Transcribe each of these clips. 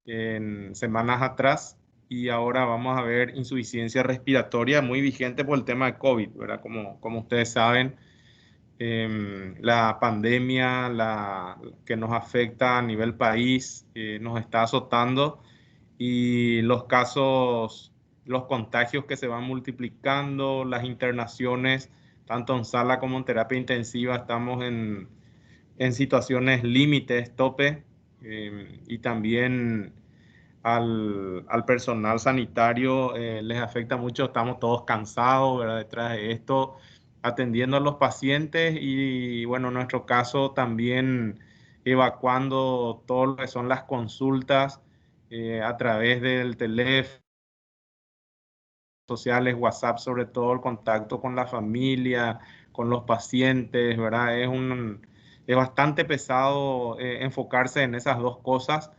en semanas atrás, y ahora vamos a ver insuficiencia respiratoria, muy vigente por el tema de COVID, ¿verdad? Como ustedes saben, la pandemia que nos afecta a nivel país nos está azotando, y los casos, los contagios que se van multiplicando, las internaciones, tanto en sala como en terapia intensiva, estamos en situaciones límites, tope, y también al personal sanitario les afecta mucho, estamos todos cansados, ¿verdad? Detrás de esto, atendiendo a los pacientes y, bueno, en nuestro caso también evacuando todo lo que son las consultas a través del teléfono, sociales, WhatsApp, sobre todo el contacto con la familia, con los pacientes, ¿verdad? Es bastante pesado enfocarse en esas dos cosas,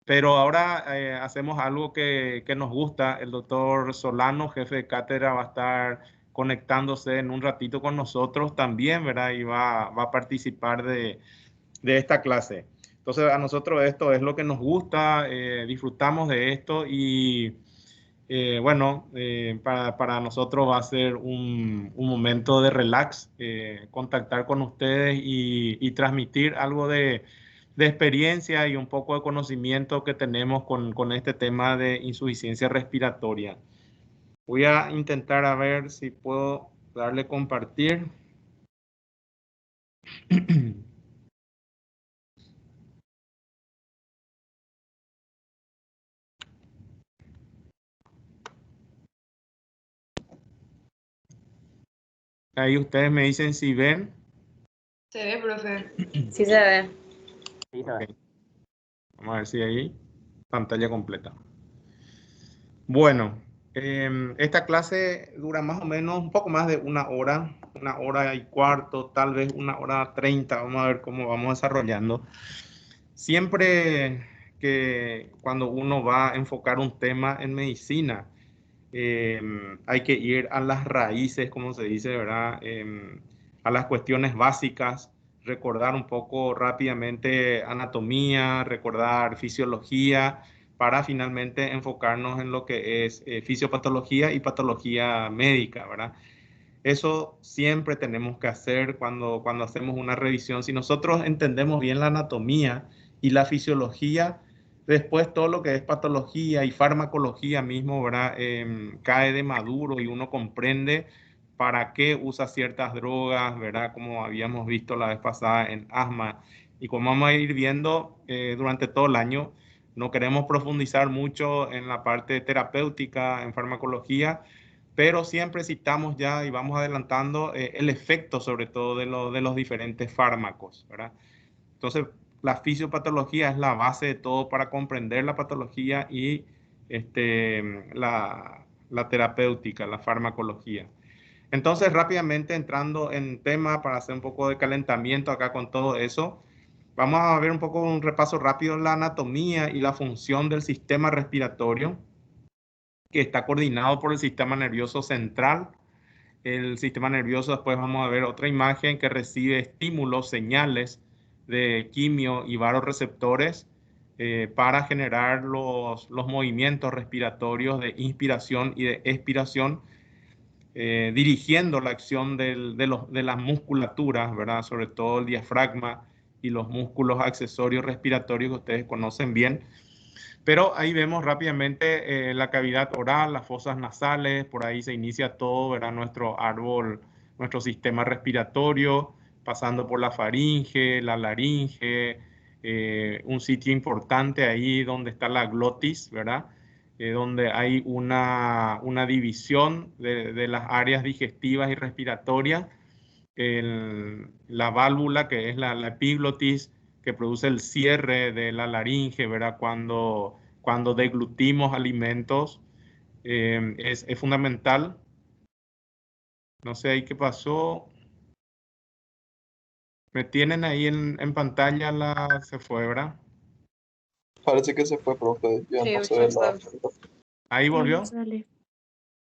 pero ahora hacemos algo que nos gusta. El doctor Solano, jefe de cátedra, va a estar conectándose en un ratito con nosotros también, ¿verdad? Y va a participar de esta clase. Entonces, a nosotros esto es lo que nos gusta, disfrutamos de esto y bueno, para nosotros va a ser un momento de relax, contactar con ustedes y transmitir algo de experiencia y un poco de conocimiento que tenemos con este tema de insuficiencia respiratoria. Voy a intentar a ver si puedo darle compartir. Ahí ustedes me dicen si ven. Se ve, profe. Sí se ve. Okay. Vamos a ver si ahí pantalla completa. Bueno, esta clase dura más o menos un poco más de una hora y cuarto, tal vez 1 hora 30. Vamos a ver cómo vamos desarrollando. Siempre que cuando uno va a enfocar un tema en medicina, hay que ir a las raíces, como se dice, ¿verdad? A las cuestiones básicas, recordar un poco rápidamente anatomía, recordar fisiología, para finalmente enfocarnos en lo que es fisiopatología y patología médica, ¿verdad? Eso siempre tenemos que hacer cuando hacemos una revisión. Si nosotros entendemos bien la anatomía y la fisiología, después todo lo que es patología y farmacología mismo, ¿verdad? Cae de maduro y uno comprende para qué usa ciertas drogas, ¿verdad? Como habíamos visto la vez pasada en asma. Y como vamos a ir viendo durante todo el año, no queremos profundizar mucho en la parte terapéutica, en farmacología, pero siempre citamos ya y vamos adelantando el efecto sobre todo de los diferentes fármacos, ¿verdad? Entonces, la fisiopatología es la base de todo para comprender la patología y la terapéutica, la farmacología. Entonces, rápidamente entrando en tema para hacer un poco de calentamiento acá con todo eso, vamos a ver un poco un repaso rápido en la anatomía y la función del sistema respiratorio, que está coordinado por el sistema nervioso central. El sistema nervioso, después vamos a ver otra imagen que recibe estímulos, señales de quimio y varoreceptores para generar los movimientos respiratorios de inspiración y de expiración, dirigiendo la acción de las musculaturas, ¿verdad? Sobre todo el diafragma y los músculos accesorios respiratorios que ustedes conocen bien. Pero ahí vemos rápidamente la cavidad oral, las fosas nasales, por ahí se inicia todo, ¿verdad? Nuestro árbol, nuestro sistema respiratorio, pasando por la faringe, la laringe, un sitio importante ahí donde está la glotis, ¿verdad? Donde hay una división de las áreas digestivas y respiratorias. La válvula, que es la epiglotis, que produce el cierre de la laringe, ¿verdad? Cuando deglutimos alimentos, es fundamental. No sé ahí qué pasó. Me tienen ahí en pantalla, se fue, ¿verdad? Parece que se fue, profe. Ya Sí, no se ve nada. Ahí volvió. Sale.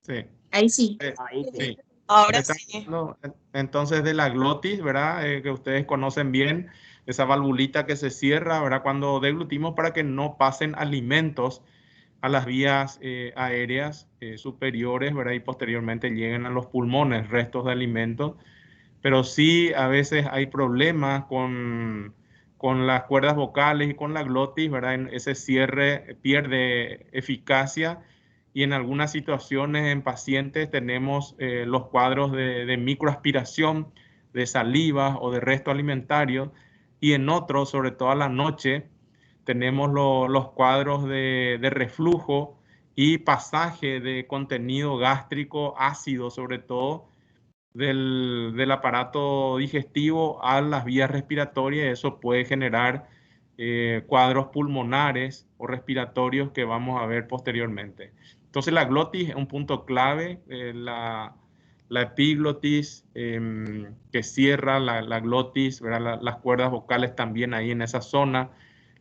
Sí. Ahí sí. Ahí sí. Ahora Está sí. hablando, entonces, de la glotis, ¿verdad? Que ustedes conocen bien. esa valvulita que se cierra, ¿verdad? Cuando deglutimos para que no pasen alimentos a las vías aéreas superiores, ¿verdad? Y posteriormente lleguen a los pulmones, restos de alimentos. Pero sí a veces hay problemas con las cuerdas vocales y con la glotis, ¿verdad? Ese cierre pierde eficacia y en algunas situaciones en pacientes tenemos los cuadros de microaspiración, de saliva o de resto alimentario, y en otros, sobre todo a la noche, tenemos los cuadros de reflujo y pasaje de contenido gástrico ácido, sobre todo del aparato digestivo a las vías respiratorias. Eso puede generar cuadros pulmonares o respiratorios que vamos a ver posteriormente. Entonces la glotis es un punto clave, la epiglotis que cierra la glotis, las cuerdas vocales también ahí en esa zona,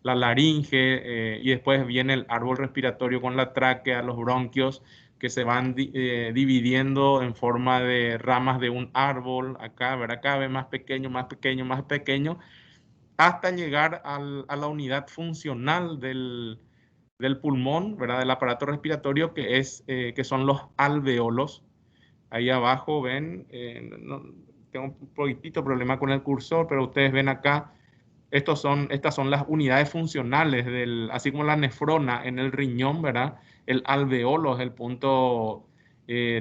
la laringe y después viene el árbol respiratorio con la tráquea, los bronquios que se van dividiendo en forma de ramas de un árbol, acá, ¿verdad? Cada vez más pequeño, más pequeño, más pequeño, hasta llegar a la unidad funcional del pulmón, ¿verdad? Del aparato respiratorio, que son los alveolos. Ahí abajo ven, no, tengo un poquitito problema con el cursor, pero ustedes ven acá, estas son las unidades funcionales, así como la nefrona en el riñón, ¿verdad? El alveolo es el punto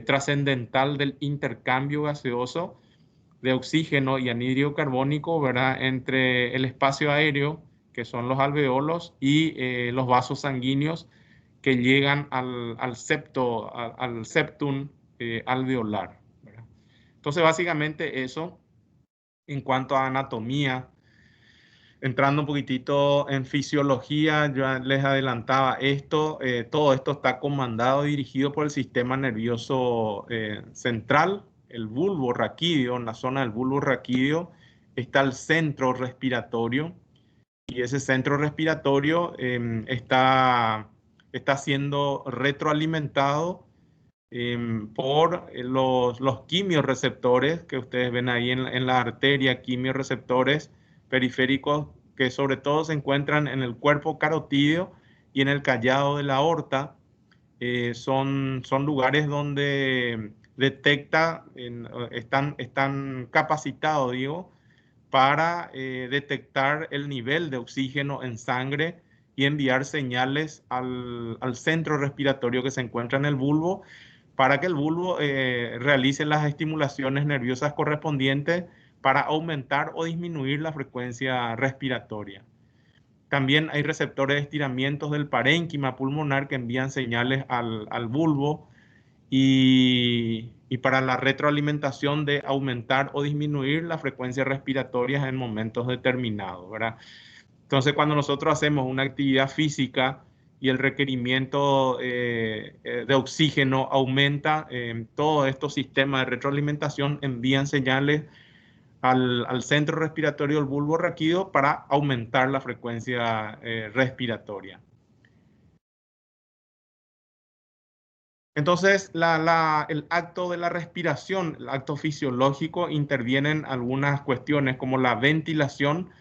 trascendental del intercambio gaseoso de oxígeno y anhídrido carbónico, ¿verdad? Entre el espacio aéreo, que son los alveolos, y los vasos sanguíneos que llegan al septum alveolar, ¿verdad? Entonces, básicamente eso en cuanto a anatomía. Entrando un poquitito en fisiología, yo les adelantaba esto, todo esto está comandado y dirigido por el sistema nervioso central, el bulbo raquídeo. En la zona del bulbo raquídeo está el centro respiratorio y ese centro respiratorio está siendo retroalimentado por los quimiorreceptores que ustedes ven ahí en la arteria, quimiorreceptores periféricos que sobre todo se encuentran en el cuerpo carotídeo y en el callado de la aorta. Son lugares donde están capacitados, digo, para detectar el nivel de oxígeno en sangre y enviar señales al centro respiratorio que se encuentra en el bulbo para que el bulbo realice las estimulaciones nerviosas correspondientes para aumentar o disminuir la frecuencia respiratoria. También hay receptores de estiramientos del parénquima pulmonar que envían señales al bulbo y para la retroalimentación de aumentar o disminuir la frecuencia respiratoria en momentos determinados, ¿verdad? Entonces, cuando nosotros hacemos una actividad física y el requerimiento de oxígeno aumenta, todos estos sistemas de retroalimentación envían señales al centro respiratorio del bulbo raquídeo para aumentar la frecuencia respiratoria. Entonces, el acto de la respiración, el acto fisiológico, intervienen algunas cuestiones como la ventilación.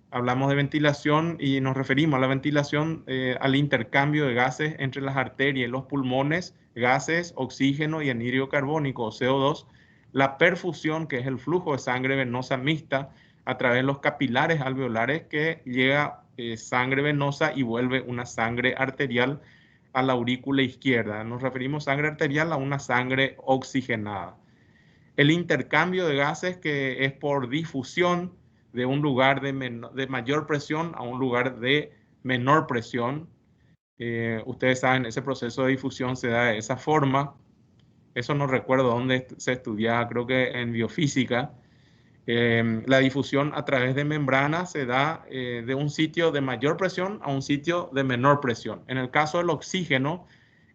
Hablamos de ventilación y nos referimos a la ventilación, al intercambio de gases entre las arterias y los pulmones, gases, oxígeno y anhídrido carbónico o CO2. La perfusión, que es el flujo de sangre venosa mixta a través de los capilares alveolares que llega sangre venosa y vuelve una sangre arterial a la aurícula izquierda. Nos referimos sangre arterial a una sangre oxigenada. El intercambio de gases, que es por difusión de un lugar de mayor presión a un lugar de menor presión. Ustedes saben, ese proceso de difusión se da de esa forma. Eso no recuerdo dónde se estudiaba, creo que en biofísica. La difusión a través de membranas se da de un sitio de mayor presión a un sitio de menor presión. En el caso del oxígeno,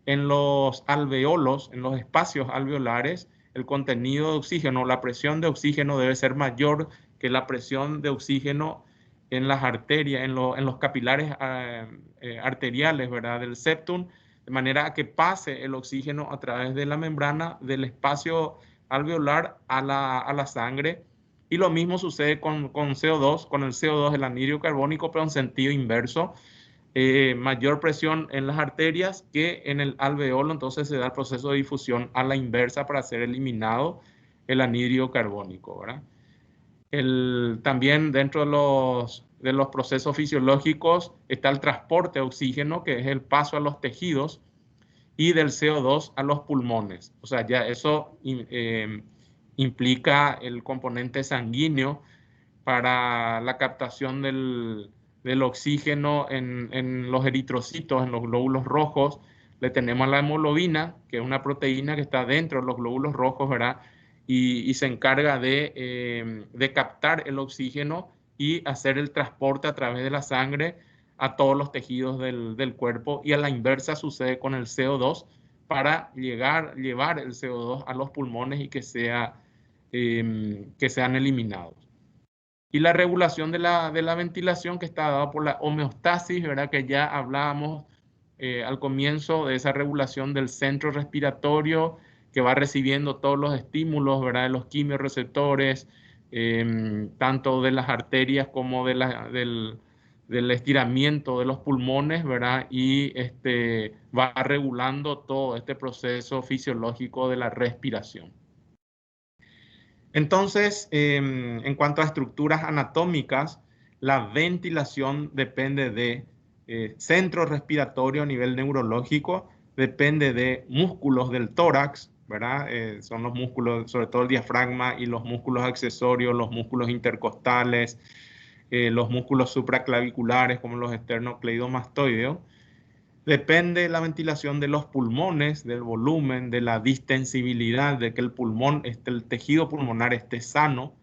en los alveolos, en los espacios alveolares, el contenido de oxígeno, la presión de oxígeno debe ser mayor que la presión de oxígeno en las arterias, en los capilares arteriales, ¿verdad? Del septum, de manera que pase el oxígeno a través de la membrana del espacio alveolar a la sangre Y lo mismo sucede con CO2, con el CO2, el anhídrido carbónico, pero en sentido inverso. Mayor presión en las arterias que en el alveolo, entonces se da el proceso de difusión a la inversa para ser eliminado el anhídrido carbónico, ¿verdad? También dentro de los procesos fisiológicos está el transporte de oxígeno, que es el paso a los tejidos, y del CO2 a los pulmones. O sea, ya eso implica el componente sanguíneo para la captación del oxígeno en los eritrocitos, en los glóbulos rojos. Le tenemos la hemoglobina, que es una proteína que está dentro de los glóbulos rojos, ¿verdad? Y se encarga de captar el oxígeno y hacer el transporte a través de la sangre a todos los tejidos del cuerpo. Y a la inversa sucede con el CO2 para llevar el CO2 a los pulmones y que sean eliminados. Y la regulación de la ventilación, que está dada por la homeostasis, ¿verdad? Que ya hablábamos al comienzo de esa regulación del centro respiratorio, que va recibiendo todos los estímulos, ¿verdad? De los quimiorreceptores, tanto de las arterias como del estiramiento de los pulmones, ¿verdad? Y va regulando todo este proceso fisiológico de la respiración. Entonces, en cuanto a estructuras anatómicas, la ventilación depende de centro respiratorio a nivel neurológico, depende de músculos del tórax, ¿verdad? Son los músculos, sobre todo el diafragma y los músculos accesorios, los músculos intercostales, los músculos supraclaviculares como los esternocleidomastoideos. Depende la ventilación de los pulmones, del volumen, de la distensibilidad, de que el tejido pulmonar esté sano.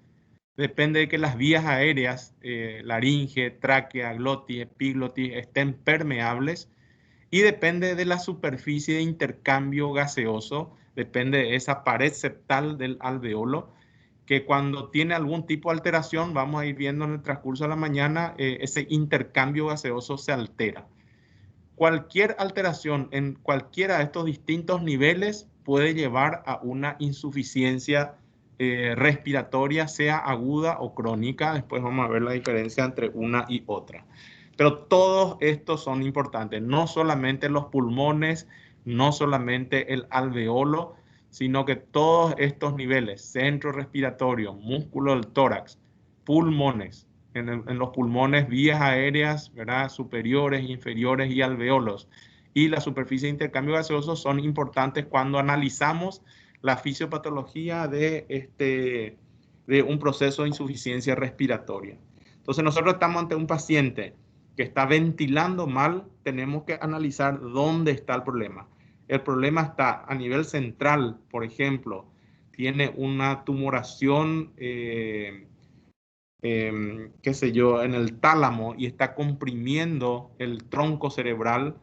Depende de que las vías aéreas, laringe, tráquea, glotis, epiglotis, estén permeables. Y depende de la superficie de intercambio gaseoso, depende de esa pared septal del alveolo, que cuando tiene algún tipo de alteración, vamos a ir viendo en el transcurso de la mañana, ese intercambio gaseoso se altera. Cualquier alteración en cualquiera de estos distintos niveles puede llevar a una insuficiencia respiratoria, sea aguda o crónica. Después vamos a ver la diferencia entre una y otra. Pero todos estos son importantes, no solamente los pulmones, no solamente el alveolo, sino que todos estos niveles, centro respiratorio, músculo del tórax, pulmones, en los pulmones, vías aéreas, ¿verdad? Superiores, inferiores y alveolos. Y la superficie de intercambio gaseoso son importantes cuando analizamos la fisiopatología de un proceso de insuficiencia respiratoria. Entonces, nosotros estamos ante un paciente que está ventilando mal, tenemos que analizar dónde está el problema. El problema está a nivel central, por ejemplo, tiene una tumoración qué sé yo, en el tálamo y está comprimiendo el tronco cerebral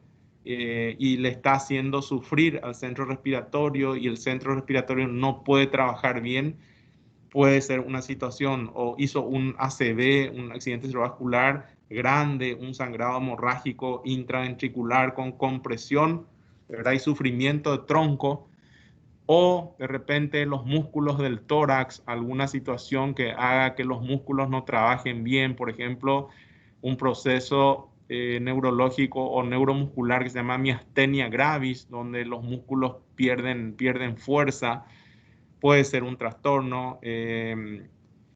y le está haciendo sufrir al centro respiratorio y el centro respiratorio no puede trabajar bien, puede ser una situación, o hizo un ACV, un accidente cerebrovascular grande, un sangrado hemorrágico intraventricular con compresión, ¿verdad? Y sufrimiento de tronco, o de repente los músculos del tórax, alguna situación que haga que los músculos no trabajen bien, por ejemplo, un proceso neurológico o neuromuscular que se llama miastenia gravis, donde los músculos pierden fuerza, puede ser un trastorno.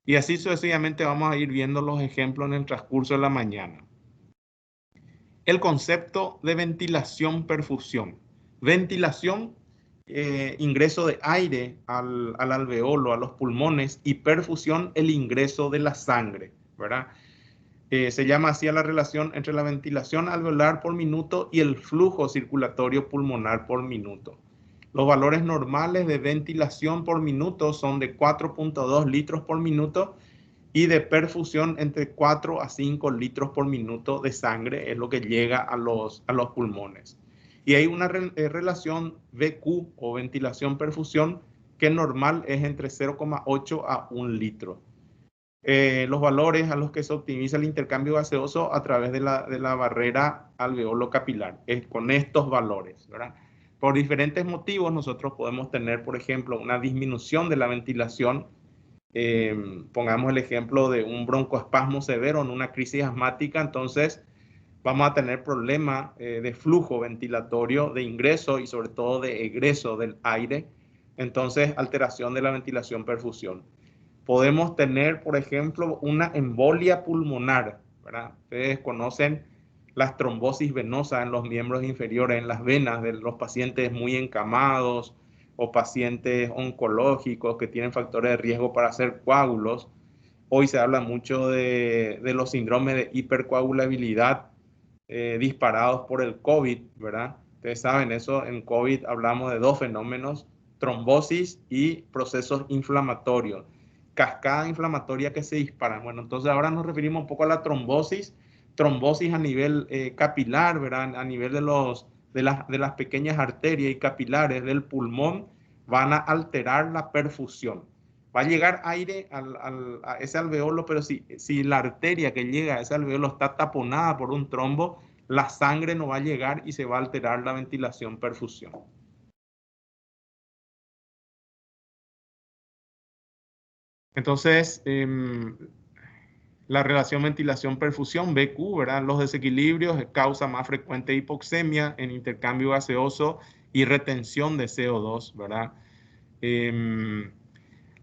Y así sucesivamente vamos a ir viendo los ejemplos en el transcurso de la mañana. El concepto de ventilación-perfusión. Ventilación, ingreso de aire al alveolo, a los pulmones, y perfusión, el ingreso de la sangre, ¿verdad? Se llama así a la relación entre la ventilación alveolar por minuto y el flujo circulatorio pulmonar por minuto. Los valores normales de ventilación por minuto son de 4.2 litros por minuto y de perfusión entre 4 a 5 litros por minuto de sangre es lo que llega a los pulmones. Y hay una relación VQ o ventilación-perfusión que normal es entre 0,8 a 1 litro. Los valores a los que se optimiza el intercambio gaseoso a través de la barrera alveolo capilar, es con estos valores, ¿verdad? Por diferentes motivos nosotros podemos tener, por ejemplo, una disminución de la ventilación Pongamos el ejemplo de un broncoespasmo severo en una crisis asmática, entonces vamos a tener problemas de flujo ventilatorio, de ingreso y sobre todo de egreso del aire, entonces alteración de la ventilación-perfusión. Podemos tener, por ejemplo, una embolia pulmonar, ¿verdad? Ustedes conocen las trombosis venosas en los miembros inferiores, en las venas de los pacientes muy encamados o pacientes oncológicos que tienen factores de riesgo para hacer coágulos. Hoy se habla mucho de los síndromes de hipercoagulabilidad disparados por el COVID, ¿verdad? Ustedes saben eso, en COVID hablamos de dos fenómenos, trombosis y procesos inflamatorios, cascada inflamatoria que se disparan. Bueno, entonces ahora nos referimos un poco a la trombosis, trombosis a nivel capilar, ¿verdad? A nivel de las pequeñas arterias y capilares del pulmón van a alterar la perfusión. Va a llegar aire a ese alveolo, pero si la arteria que llega a ese alveolo está taponada por un trombo, la sangre no va a llegar y se va a alterar la ventilación-perfusión. Entonces, la relación ventilación-perfusión, BQ, ¿verdad? Los desequilibrios causa más frecuente hipoxemia en intercambio gaseoso y retención de CO2, ¿verdad?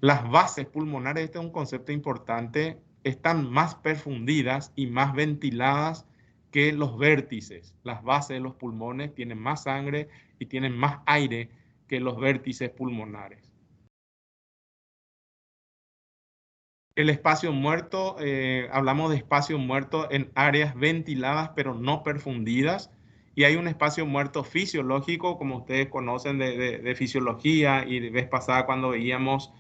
Las bases pulmonares, este es un concepto importante, están más perfundidas y más ventiladas que los vértices. Las bases de los pulmones tienen más sangre y tienen más aire que los vértices pulmonares. El espacio muerto, hablamos de espacio muerto en áreas ventiladas pero no perfundidas. Y hay un espacio muerto fisiológico, como ustedes conocen de fisiología, y de vez pasada cuando veíamos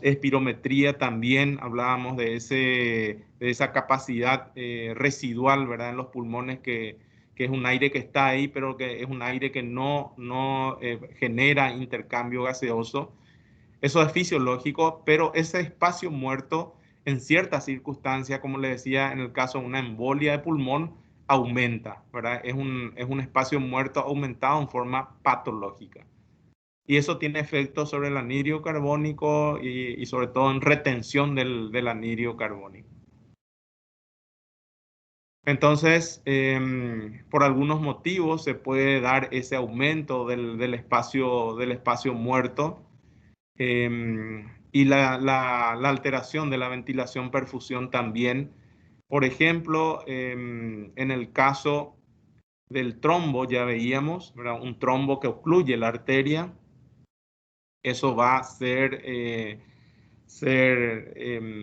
espirometría, también hablábamos de esa capacidad residual, ¿verdad? En los pulmones, que es un aire que está ahí, pero que es un aire que no genera intercambio gaseoso. Eso es fisiológico, pero ese espacio muerto, en ciertas circunstancias, como le decía, en el caso de una embolia de pulmón, aumenta, ¿verdad? Es un espacio muerto aumentado en forma patológica. Y eso tiene efectos sobre el anhídrido carbónico y sobre todo en retención del anhídrido carbónico. Entonces, por algunos motivos se puede dar ese aumento del espacio muerto, y la alteración de la ventilación-perfusión también. Por ejemplo, en el caso del trombo, ya veíamos, ¿verdad? Un trombo que ocluye la arteria. Eso va a ser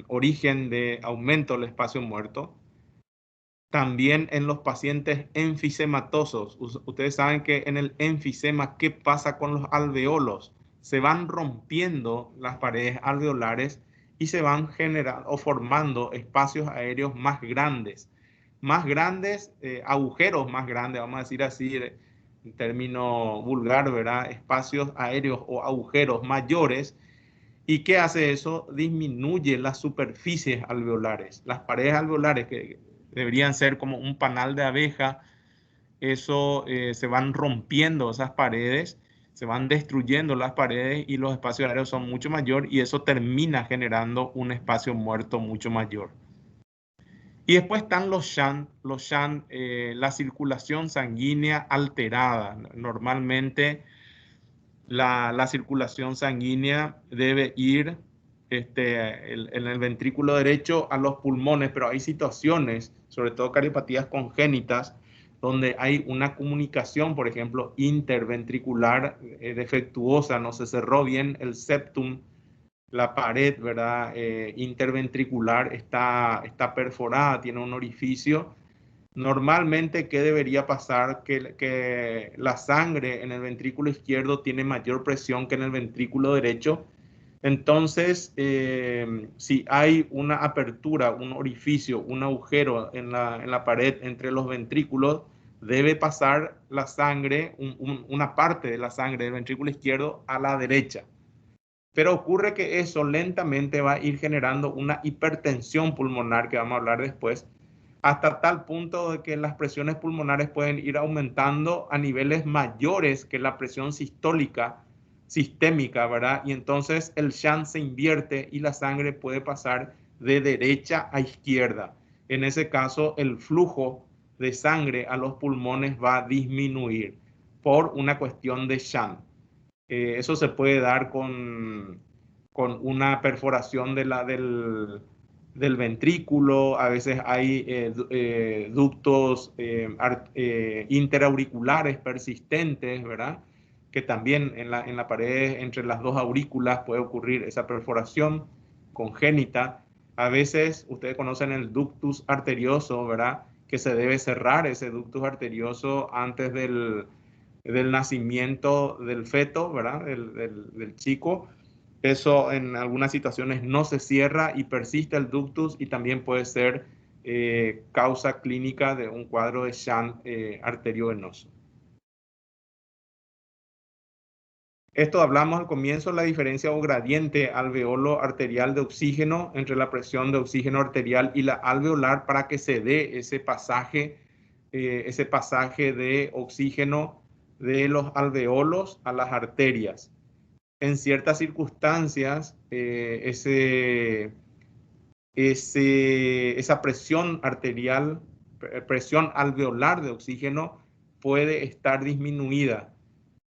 origen de aumento del espacio muerto. También en los pacientes enfisematosos. Ustedes saben que en el enfisema, ¿qué pasa con los alveolos? Se van rompiendo las paredes alveolares y se van generando o formando espacios aéreos más grandes. Agujeros más grandes, vamos a decir así, en término vulgar, ¿verdad? Espacios aéreos o agujeros mayores. ¿Y qué hace eso? Disminuye las superficies alveolares. Las paredes alveolares, que deberían ser como un panal de abeja, eso se van rompiendo esas paredes, se van destruyendo las paredes y los espacios aéreos son mucho mayor, y eso termina generando un espacio muerto mucho mayor. Y después están los shunt, la circulación sanguínea alterada. Normalmente la circulación sanguínea debe ir en el ventrículo derecho a los pulmones, pero hay situaciones, sobre todo cardiopatías congénitas, donde hay una comunicación, por ejemplo, interventricular defectuosa, no se cerró bien el septum, la pared, ¿verdad? Interventricular está perforada, tiene un orificio. Normalmente, ¿qué debería pasar? Que la sangre en el ventrículo izquierdo tiene mayor presión que en el ventrículo derecho. Entonces, si hay una apertura, un orificio, un agujero en la pared entre los ventrículos, debe pasar la sangre, una parte de la sangre del ventrículo izquierdo a la derecha. Pero ocurre que eso lentamente va a ir generando una hipertensión pulmonar, que vamos a hablar después, hasta tal punto de que las presiones pulmonares pueden ir aumentando a niveles mayores que la presión sistólica sistémica, ¿verdad? Y entonces el shunt se invierte y la sangre puede pasar de derecha a izquierda. En ese caso, el flujo de sangre a los pulmones va a disminuir por una cuestión de shunt. Eso se puede dar con una perforación del ventrículo. A veces hay ductos interauriculares persistentes, ¿verdad? Que también en la pared entre las dos aurículas puede ocurrir esa perforación congénita. A veces ustedes conocen el ductus arterioso, ¿verdad? Que se debe cerrar ese ductus arterioso antes del nacimiento del feto, ¿verdad? Del chico. Eso en algunas situaciones no se cierra y persiste el ductus y también puede ser causa clínica de un cuadro de shunt arteriovenoso. Esto hablamos al comienzo, la diferencia o gradiente alveolo arterial de oxígeno entre la presión de oxígeno arterial y la alveolar para que se dé ese pasaje de oxígeno de los alveolos a las arterias. En ciertas circunstancias, esa presión arterial, presión alveolar de oxígeno puede estar disminuida.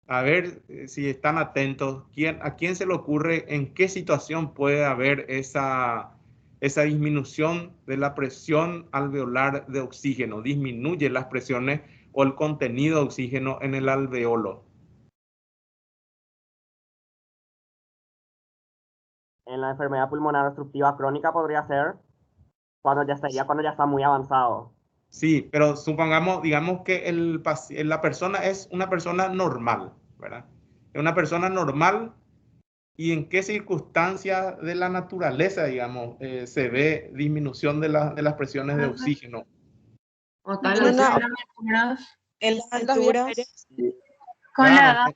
A ver si están atentos, ¿a quién se le ocurre en qué situación puede haber esa disminución de la presión alveolar de oxígeno? Disminuye las presiones o el contenido de oxígeno en el alveolo. En la enfermedad pulmonar obstructiva crónica podría ser cuando ya está muy avanzado. Sí, pero supongamos, digamos que la persona es una persona normal, ¿verdad? Es una persona normal y en qué circunstancias de la naturaleza, digamos, se ve disminución de las presiones de oxígeno. O tal vez En las alturas. con la edad.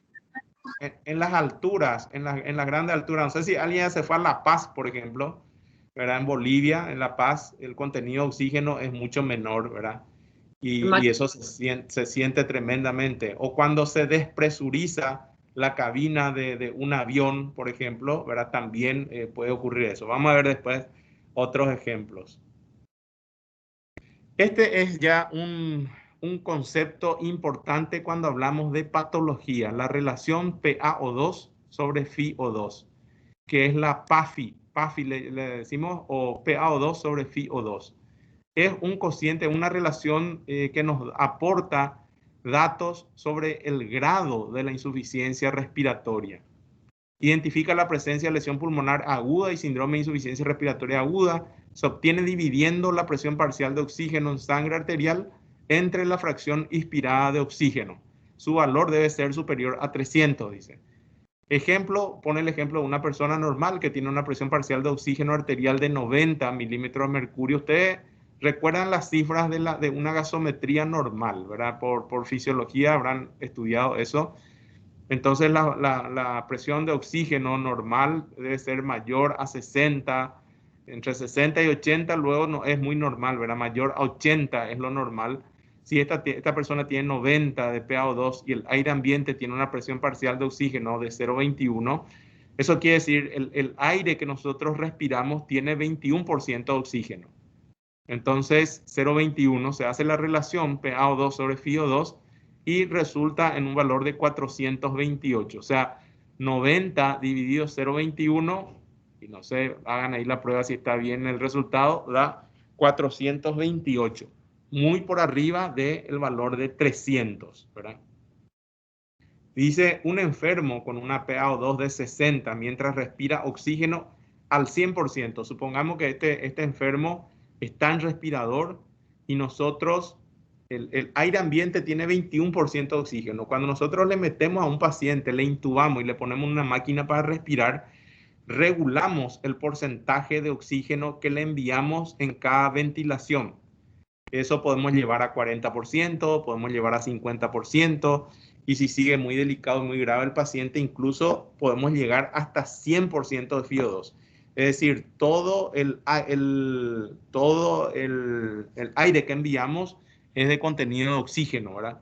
En las alturas, en las grandes alturas. No sé si alguien se fue a La Paz, por ejemplo, ¿verdad? En Bolivia, en La Paz, el contenido de oxígeno es mucho menor, ¿verdad? Y eso se siente tremendamente. O cuando se despresuriza la cabina de un avión, por ejemplo, ¿verdad? También puede ocurrir eso. Vamos a ver después otros ejemplos. Este es ya un concepto importante cuando hablamos de patología, la relación PaO2 sobre FiO2, que es la PAFI. PAFI le decimos, o PaO2 sobre FiO2. Es un cociente, una relación que nos aporta datos sobre el grado de la insuficiencia respiratoria. Identifica la presencia de lesión pulmonar aguda y síndrome de insuficiencia respiratoria aguda. Se obtiene dividiendo la presión parcial de oxígeno en sangre arterial entre la fracción inspirada de oxígeno. Su valor debe ser superior a 300, dice. Ejemplo, pone el ejemplo de una persona normal que tiene una presión parcial de oxígeno arterial de 90 milímetros de mercurio. Ustedes recuerdan las cifras de una gasometría normal, ¿verdad? Por fisiología habrán estudiado eso. Entonces la presión de oxígeno normal debe ser mayor a 60, entre 60 y 80 luego no es muy normal, ¿verdad? Mayor a 80 es lo normal. Si esta persona tiene 90 de PaO2 y el aire ambiente tiene una presión parcial de oxígeno de 0,21, eso quiere decir el aire que nosotros respiramos tiene 21% de oxígeno. Entonces 0,21 se hace la relación PaO2 sobre FiO2 y resulta en un valor de 428. O sea, 90 dividido 0,21, y no sé, hagan ahí la prueba si está bien el resultado, da 428. Muy por arriba del valor de 300, ¿verdad? Dice, un enfermo con una PaO2 de 60 mientras respira oxígeno al 100%. Supongamos que este enfermo está en respirador y nosotros, el aire ambiente tiene 21% de oxígeno. Cuando nosotros le metemos a un paciente, le intubamos y le ponemos una máquina para respirar, regulamos el porcentaje de oxígeno que le enviamos en cada ventilación. Eso podemos llevar a 40%, podemos llevar a 50%, y si sigue muy delicado, muy grave el paciente, incluso podemos llegar hasta 100% de FiO2. Es decir, todo el aire que enviamos es de contenido de oxígeno, ¿verdad?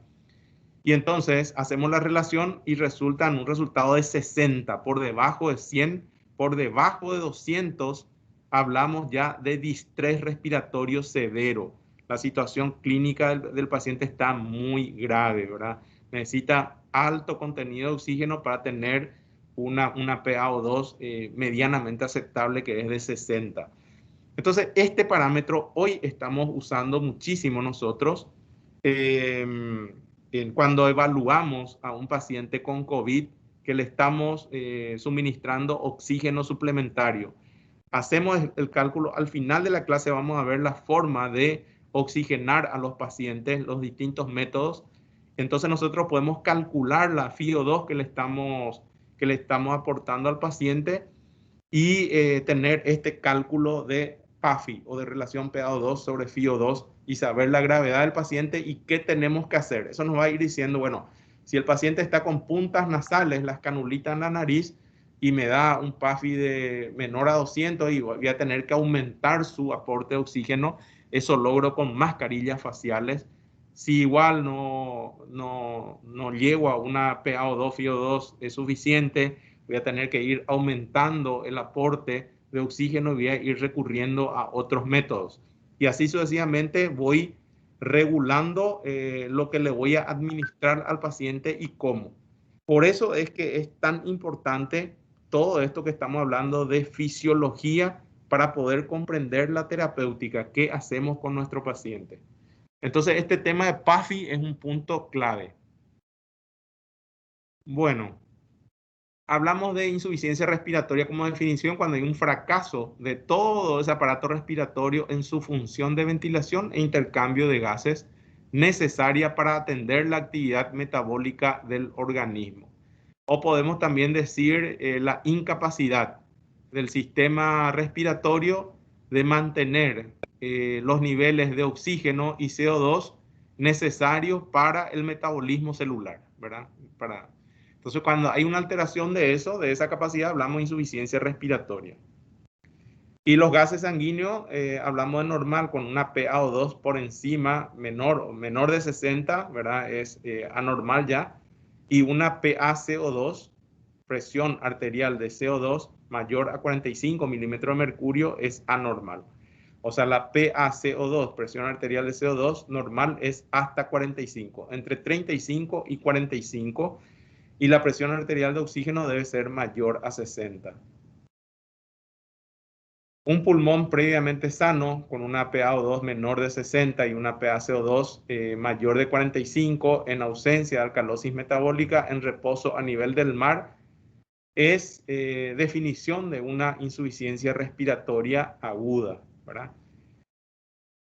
Y entonces hacemos la relación y resulta en un resultado de 60, por debajo de 100, por debajo de 200, hablamos ya de distrés respiratorio severo. La situación clínica del paciente está muy grave, ¿verdad? Necesita alto contenido de oxígeno para tener una PaO2 medianamente aceptable, que es de 60. Entonces, este parámetro hoy estamos usando muchísimo nosotros cuando evaluamos a un paciente con COVID que le estamos suministrando oxígeno suplementario. Hacemos el cálculo, al final de la clase vamos a ver la forma de oxigenar a los pacientes, los distintos métodos. Entonces nosotros podemos calcular la FiO2 que le estamos aportando al paciente y tener este cálculo de PAFI o de relación PaO2 sobre FiO2 y saber la gravedad del paciente y qué tenemos que hacer. Eso nos va a ir diciendo, bueno, si el paciente está con puntas nasales, las canulitas en la nariz, y me da un PAFI de menor a 200 y voy a tener que aumentar su aporte de oxígeno, eso logro con mascarillas faciales. Si igual no llego a una PaO2, FiO2 es suficiente, voy a tener que ir aumentando el aporte de oxígeno y voy a ir recurriendo a otros métodos. Y así sucesivamente voy regulando lo que le voy a administrar al paciente y cómo. Por eso es que es tan importante todo esto que estamos hablando de fisiología para poder comprender la terapéutica, qué hacemos con nuestro paciente. Entonces, este tema de PAFI es un punto clave. Bueno, hablamos de insuficiencia respiratoria como definición cuando hay un fracaso de todo ese aparato respiratorio en su función de ventilación e intercambio de gases necesaria para atender la actividad metabólica del organismo. O podemos también decir la incapacidad del sistema respiratorio de mantener los niveles de oxígeno y CO2 necesarios para el metabolismo celular, ¿verdad? Entonces, cuando hay una alteración de esa capacidad, hablamos de insuficiencia respiratoria. Y los gases sanguíneos, hablamos de normal, con una PaO2 por encima, menor de 60, ¿verdad? Es anormal ya. Y una PaCO2, presión arterial de CO2 mayor a 45 milímetros de mercurio, es anormal. O sea, la PaCO2, presión arterial de CO2, normal es hasta 45, entre 35 y 45, y la presión arterial de oxígeno debe ser mayor a 60. Un pulmón previamente sano con una PaO2 menor de 60 y una PaCO2 mayor de 45 en ausencia de alcalosis metabólica en reposo a nivel del mar es definición de una insuficiencia respiratoria aguda, ¿verdad?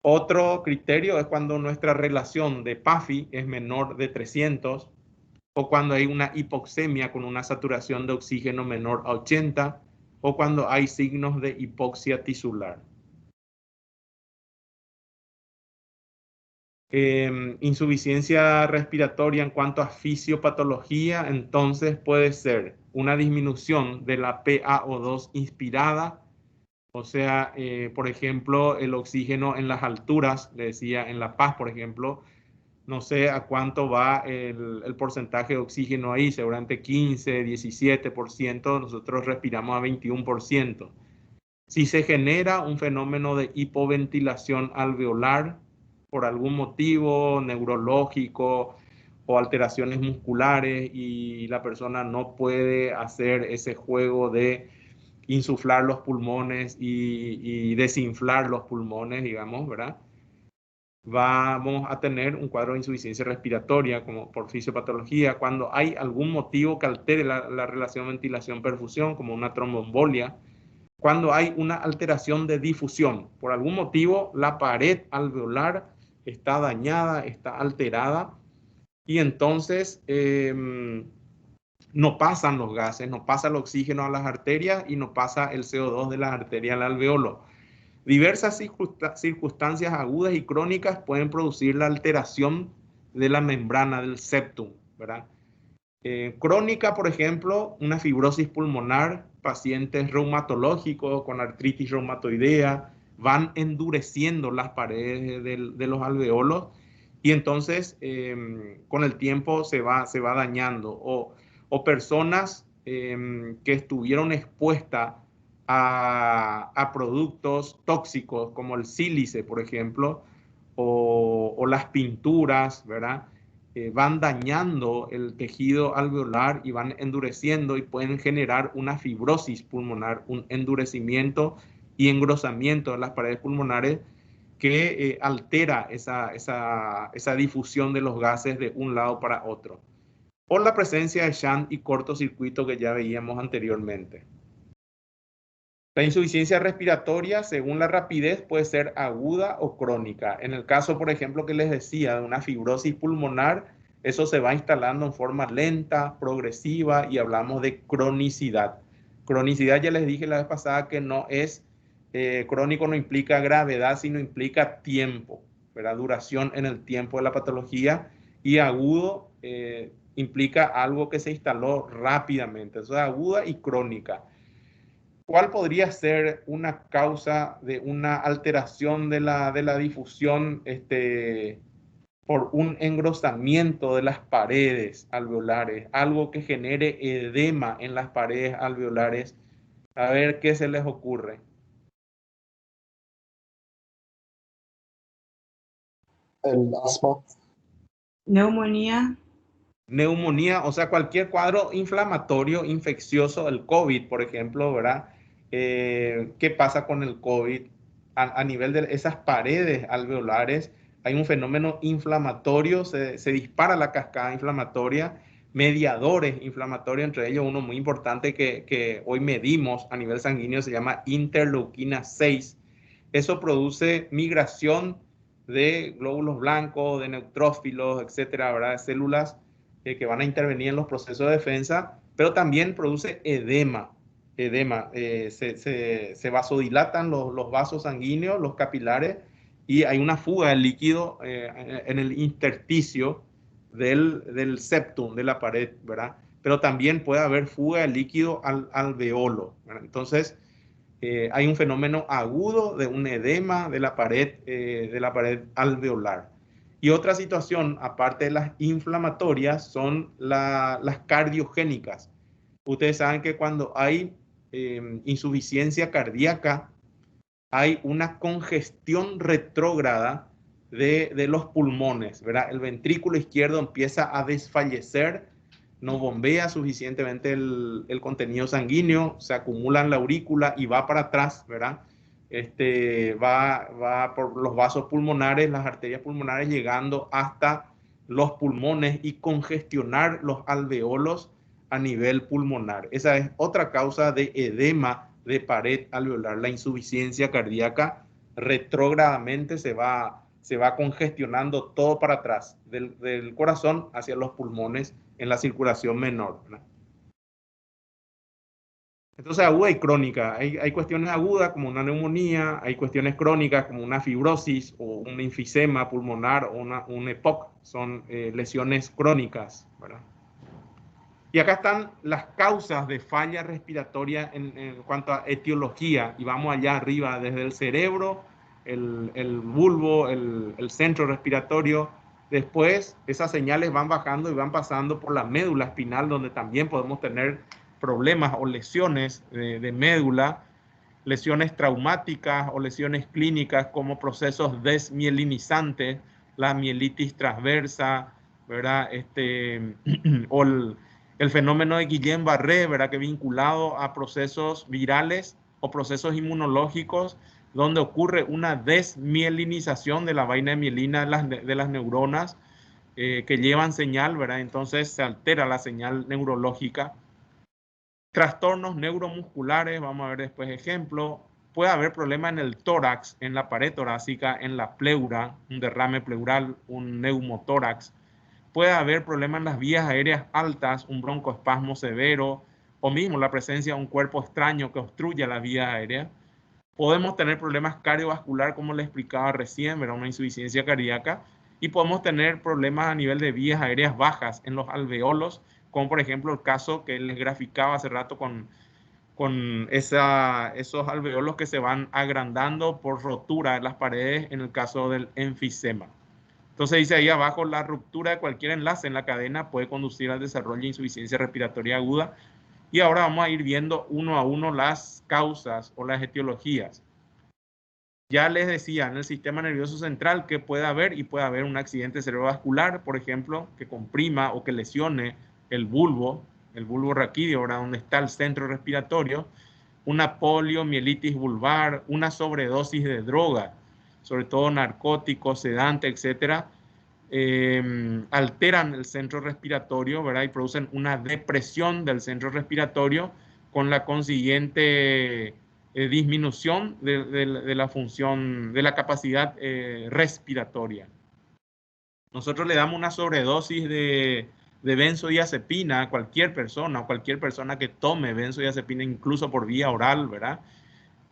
Otro criterio es cuando nuestra relación de PAFI es menor de 300 o cuando hay una hipoxemia con una saturación de oxígeno menor a 80 o cuando hay signos de hipoxia tisular. Insuficiencia respiratoria en cuanto a fisiopatología, entonces puede ser una disminución de la PaO2 inspirada, o sea, por ejemplo, el oxígeno en las alturas, le decía en La Paz, por ejemplo, no sé a cuánto va el porcentaje de oxígeno ahí, seguramente 15, 17%, nosotros respiramos a 21%. Si se genera un fenómeno de hipoventilación alveolar por algún motivo neurológico o alteraciones musculares y la persona no puede hacer ese juego de insuflar los pulmones y desinflar los pulmones, digamos, ¿verdad? Vamos a tener un cuadro de insuficiencia respiratoria como por fisiopatología cuando hay algún motivo que altere la relación ventilación-perfusión, como una tromboembolia, cuando hay una alteración de difusión. Por algún motivo la pared alveolar está dañada, está alterada y entonces no pasan los gases, no pasa el oxígeno a las arterias y no pasa el CO2 de las arterias al alveolo. Diversas circunstancias agudas y crónicas pueden producir la alteración de la membrana del septum, ¿verdad? Crónica, por ejemplo, una fibrosis pulmonar, pacientes reumatológicos con artritis reumatoidea, van endureciendo las paredes de los alveolos y entonces con el tiempo se va dañando. O personas que estuvieron expuestas a productos tóxicos como el sílice, por ejemplo, o las pinturas, ¿verdad? Van dañando el tejido alveolar y van endureciendo y pueden generar una fibrosis pulmonar, un endurecimiento y engrosamiento de las paredes pulmonares que altera esa difusión de los gases de un lado para otro. Por la presencia de shunt y cortocircuito que ya veíamos anteriormente. La insuficiencia respiratoria, según la rapidez, puede ser aguda o crónica. En el caso, por ejemplo, que les decía, de una fibrosis pulmonar, eso se va instalando en forma lenta, progresiva, y hablamos de cronicidad. Cronicidad, ya les dije la vez pasada que no es crónico, no implica gravedad, sino implica tiempo, ¿verdad? Duración en el tiempo de la patología, y agudo implica algo que se instaló rápidamente. Eso es aguda y crónica. ¿Cuál podría ser una causa de una alteración de la difusión por un engrosamiento de las paredes alveolares? Algo que genere edema en las paredes alveolares. A ver qué se les ocurre. El asma. Neumonía. Neumonía, o sea, cualquier cuadro inflamatorio, infeccioso, el COVID, por ejemplo, ¿verdad? ¿Qué pasa con el COVID? A nivel de esas paredes alveolares, hay un fenómeno inflamatorio, se dispara la cascada inflamatoria, mediadores inflamatorios, entre ellos uno muy importante que hoy medimos a nivel sanguíneo, se llama interleuquina 6. Eso produce migración de glóbulos blancos, de neutrófilos, etcétera, ¿verdad? De células que van a intervenir en los procesos de defensa, pero también produce edema. Se vasodilatan los vasos sanguíneos, los capilares, y hay una fuga de líquido en el intersticio del septum, de la pared, ¿verdad? Pero también puede haber fuga de líquido al alveolo, ¿verdad? Entonces, hay un fenómeno agudo de un edema de la pared alveolar. Y otra situación, aparte de las inflamatorias, son las cardiogénicas. Ustedes saben que cuando hay insuficiencia cardíaca, hay una congestión retrógrada de los pulmones, ¿verdad? El ventrículo izquierdo empieza a desfallecer, no bombea suficientemente el contenido sanguíneo, se acumula en la aurícula y va para atrás, ¿verdad? Va por los vasos pulmonares, las arterias pulmonares, llegando hasta los pulmones y congestionar los alveolos a nivel pulmonar. Esa es otra causa de edema de pared alveolar. La insuficiencia cardíaca retrógradamente se va congestionando todo para atrás, del corazón hacia los pulmones en la circulación menor, ¿verdad? Entonces, aguda y crónica. Hay cuestiones agudas como una neumonía, hay cuestiones crónicas como una fibrosis o un enfisema pulmonar o un EPOC. Son lesiones crónicas, ¿verdad? Y acá están las causas de falla respiratoria en cuanto a etiología. Y vamos allá arriba, desde el cerebro, el bulbo, el centro respiratorio. Después, esas señales van bajando y van pasando por la médula espinal, donde también podemos tener problemas o lesiones de médula, lesiones traumáticas o lesiones clínicas como procesos desmielinizantes, la mielitis transversa, ¿verdad? O el fenómeno de Guillain-Barré, ¿verdad? Que vinculado a procesos virales o procesos inmunológicos, donde ocurre una desmielinización de la vaina de mielina de las neuronas que llevan señal, ¿verdad? Entonces se altera la señal neurológica. Trastornos neuromusculares, vamos a ver después ejemplo. Puede haber problemas en el tórax, en la pared torácica, en la pleura, un derrame pleural, un neumotórax. Puede haber problemas en las vías aéreas altas, un broncoespasmo severo, o mismo la presencia de un cuerpo extraño que obstruye la vía aérea. Podemos tener problemas cardiovasculares, como les explicaba recién, ¿verdad? Una insuficiencia cardíaca. Y podemos tener problemas a nivel de vías aéreas bajas en los alveolos, como por ejemplo el caso que les graficaba hace rato con esos alveolos que se van agrandando por rotura de las paredes en el caso del enfisema. Entonces dice ahí abajo, la ruptura de cualquier enlace en la cadena puede conducir al desarrollo de insuficiencia respiratoria aguda. Y ahora vamos a ir viendo uno a uno las causas o las etiologías. Ya les decía, en el sistema nervioso central que puede haber un accidente cerebrovascular, por ejemplo, que comprima o que lesione el bulbo raquídeo, ahora donde está el centro respiratorio, una poliomielitis vulvar, una sobredosis de droga, sobre todo narcóticos, sedantes, etcétera, alteran el centro respiratorio, ¿verdad? Y producen una depresión del centro respiratorio con la consiguiente disminución de la función, de la capacidad respiratoria. Nosotros le damos una sobredosis de benzodiazepina a cualquier persona que tome benzodiazepina, incluso por vía oral, ¿verdad?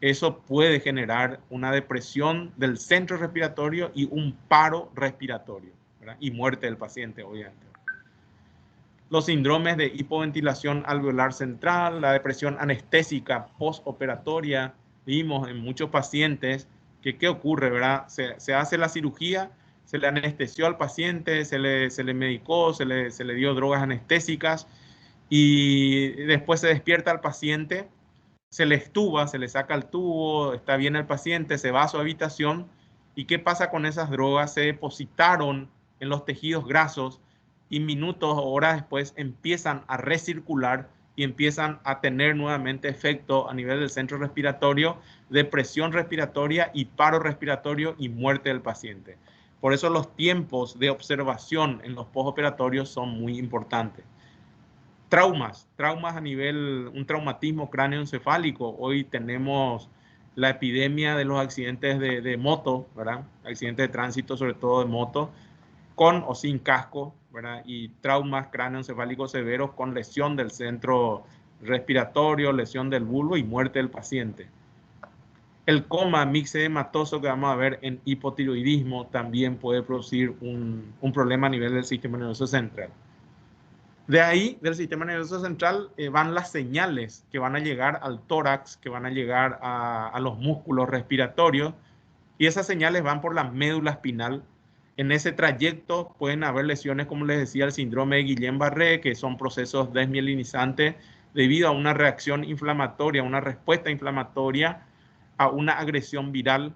Eso puede generar una depresión del centro respiratorio y un paro respiratorio, ¿verdad? Y muerte del paciente, obviamente. Los síndromes de hipoventilación alveolar central, la depresión anestésica postoperatoria, vimos en muchos pacientes que ¿qué ocurre, verdad? Se hace la cirugía, se le anestesió al paciente, se le medicó, se le dio drogas anestésicas y después se despierta al paciente, se le extuba, se le saca el tubo, está bien el paciente, se va a su habitación. ¿Y qué pasa con esas drogas? Se depositaron en los tejidos grasos y minutos o horas después empiezan a recircular y empiezan a tener nuevamente efecto a nivel del centro respiratorio, depresión respiratoria y paro respiratorio y muerte del paciente. Por eso los tiempos de observación en los postoperatorios son muy importantes. Traumas a nivel, un traumatismo cráneoencefálico. Hoy tenemos la epidemia de los accidentes de moto, ¿verdad? Accidentes de tránsito, sobre todo de moto, con o sin casco, ¿verdad? Y traumas cráneoencefálicos severos con lesión del centro respiratorio, lesión del bulbo y muerte del paciente. El coma mixedematoso que vamos a ver en hipotiroidismo también puede producir un problema a nivel del sistema nervioso central. De ahí, del sistema nervioso central, van las señales que van a llegar al tórax, que van a llegar a los músculos respiratorios, y esas señales van por la médula espinal. En ese trayecto pueden haber lesiones, como les decía, el síndrome de Guillain-Barré, que son procesos desmielinizantes debido a una reacción inflamatoria, una respuesta inflamatoria a una agresión viral,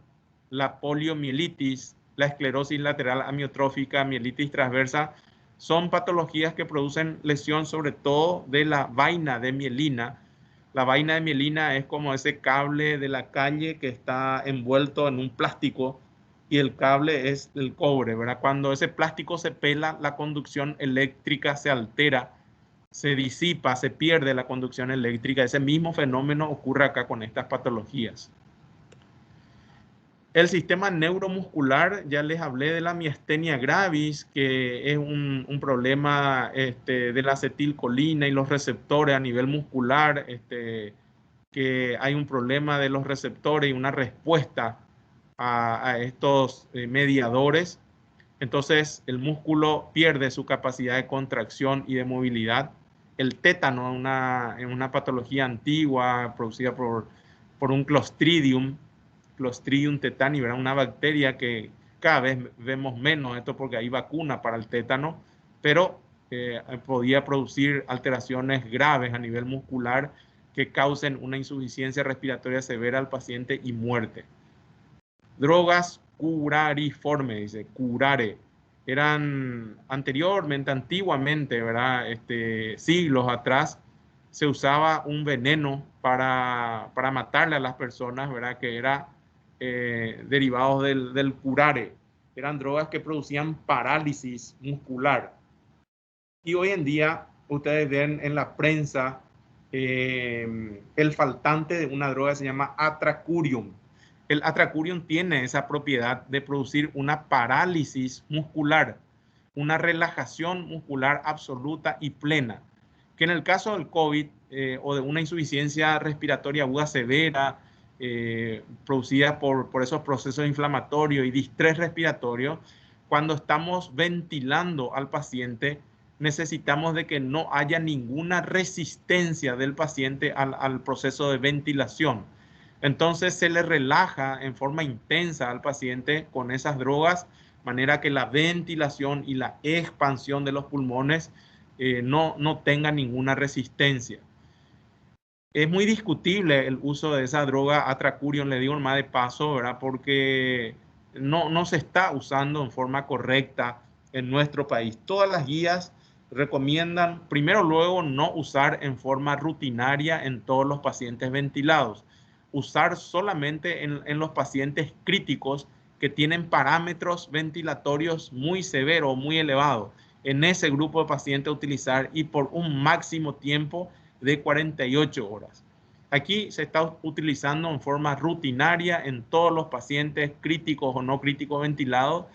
la poliomielitis, la esclerosis lateral amiotrófica, mielitis transversa. Son patologías que producen lesión sobre todo de la vaina de mielina. La vaina de mielina es como ese cable de la calle que está envuelto en un plástico y el cable es el cobre, ¿verdad? Cuando ese plástico se pela, la conducción eléctrica se altera, se disipa, se pierde la conducción eléctrica. Ese mismo fenómeno ocurre acá con estas patologías. El sistema neuromuscular, ya les hablé de la miastenia gravis, que es un problema de la acetilcolina y los receptores a nivel muscular, que hay un problema de los receptores y una respuesta a estos mediadores. Entonces, el músculo pierde su capacidad de contracción y de movilidad. El tétano es una patología antigua producida por un Clostridium tetani, ¿verdad? Una bacteria que cada vez vemos menos, esto porque hay vacuna para el tétano, pero podía producir alteraciones graves a nivel muscular que causen una insuficiencia respiratoria severa al paciente y muerte. Drogas curariformes, dice, curare, eran antiguamente, ¿verdad? Siglos atrás, se usaba un veneno para matarle a las personas, ¿verdad? Que era derivados del curare. Eran drogas que producían parálisis muscular. Y hoy en día, ustedes ven en la prensa el faltante de una droga que se llama atracurium. El atracurium tiene esa propiedad de producir una parálisis muscular, una relajación muscular absoluta y plena, que en el caso del COVID o de una insuficiencia respiratoria aguda severa, producida por esos procesos inflamatorios y distrés respiratorio, cuando estamos ventilando al paciente, necesitamos de que no haya ninguna resistencia del paciente al proceso de ventilación. Entonces se le relaja en forma intensa al paciente con esas drogas manera que la ventilación y la expansión de los pulmones no tenga ninguna resistencia. Es muy discutible el uso de esa droga atracurium, le digo más de paso, ¿verdad? Porque no se está usando en forma correcta en nuestro país. Todas las guías recomiendan, primero luego, no usar en forma rutinaria en todos los pacientes ventilados. Usar solamente en los pacientes críticos que tienen parámetros ventilatorios muy severos, muy elevados. En ese grupo de pacientes utilizar y por un máximo tiempo de 48 horas. Aquí se está utilizando en forma rutinaria en todos los pacientes críticos o no críticos ventilados,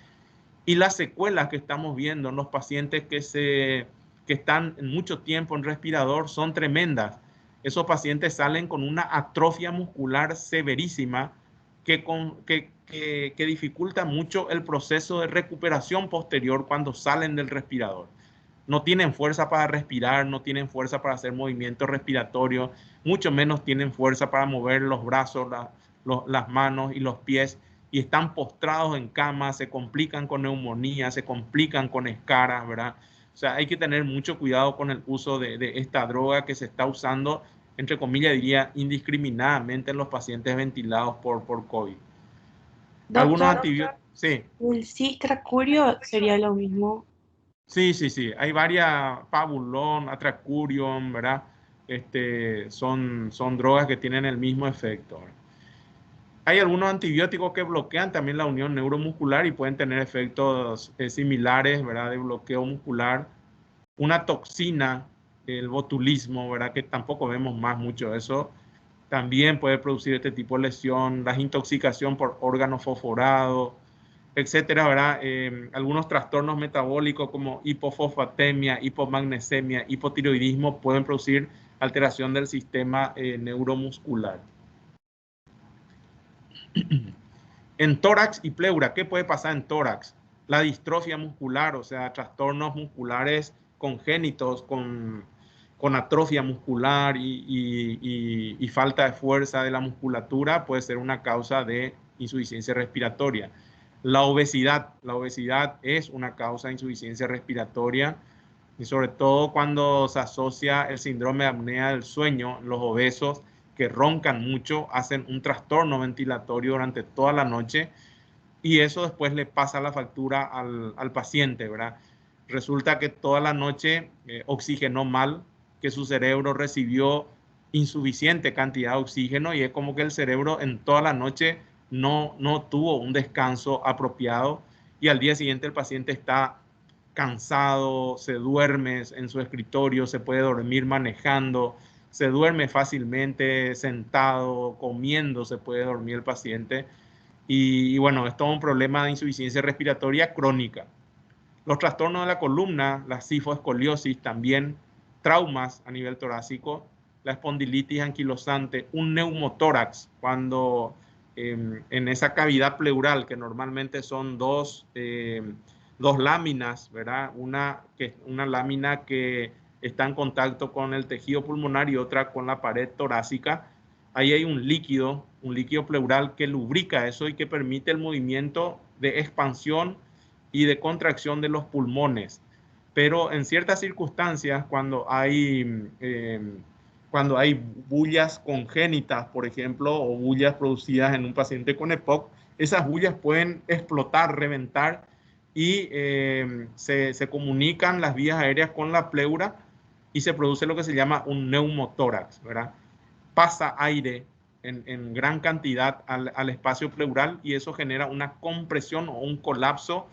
y las secuelas que estamos viendo en los pacientes que están mucho tiempo en respirador son tremendas. Esos pacientes salen con una atrofia muscular severísima que dificulta mucho el proceso de recuperación posterior cuando salen del respirador. No tienen fuerza para respirar, no tienen fuerza para hacer movimientos respiratorios, mucho menos tienen fuerza para mover los brazos, las manos y los pies, y están postrados en cama, se complican con neumonía, se complican con escaras, ¿verdad? O sea, hay que tener mucho cuidado con el uso de esta droga que se está usando, entre comillas, diría, indiscriminadamente en los pacientes ventilados por COVID. Algunos Doctor, antibióticos, sí. el cistracurio sería lo mismo. Sí. Hay varias, Pavulón, Atracurium, ¿verdad? Son drogas que tienen el mismo efecto. Hay algunos antibióticos que bloquean también la unión neuromuscular y pueden tener efectos similares, ¿verdad? De bloqueo muscular. Una toxina, el botulismo, ¿verdad? Que tampoco vemos más mucho de eso. También puede producir este tipo de lesión. La intoxicación por órgano fosforado, etcétera, ¿verdad? Algunos trastornos metabólicos como hipofosfatemia, hipomagnesemia, hipotiroidismo pueden producir alteración del sistema neuromuscular. En tórax y pleura, ¿qué puede pasar en tórax? La distrofia muscular, o sea, trastornos musculares congénitos con atrofia muscular y falta de fuerza de la musculatura puede ser una causa de insuficiencia respiratoria. La obesidad es una causa de insuficiencia respiratoria, y sobre todo cuando se asocia el síndrome de apnea del sueño. Los obesos que roncan mucho hacen un trastorno ventilatorio durante toda la noche, y eso después le pasa la factura al paciente, ¿verdad? Resulta que toda la noche oxigenó mal, que su cerebro recibió insuficiente cantidad de oxígeno, y es como que el cerebro en toda la noche no tuvo un descanso apropiado, y al día siguiente el paciente está cansado, se duerme en su escritorio, se puede dormir manejando, se duerme fácilmente sentado, comiendo, se puede dormir el paciente. Y bueno, esto es un problema de insuficiencia respiratoria crónica. Los trastornos de la columna, la cifoescoliosis, también traumas a nivel torácico, la espondilitis anquilosante, un neumotórax, cuando en esa cavidad pleural, que normalmente son dos láminas, ¿verdad? Una lámina que está en contacto con el tejido pulmonar y otra con la pared torácica. Ahí hay un líquido pleural que lubrica eso y que permite el movimiento de expansión y de contracción de los pulmones. Pero en ciertas circunstancias, cuando hay bullas congénitas, por ejemplo, o bullas producidas en un paciente con EPOC, esas bullas pueden explotar, reventar, y se comunican las vías aéreas con la pleura y se produce lo que se llama un neumotórax, ¿verdad? Pasa aire en gran cantidad al espacio pleural, y eso genera una compresión o un colapso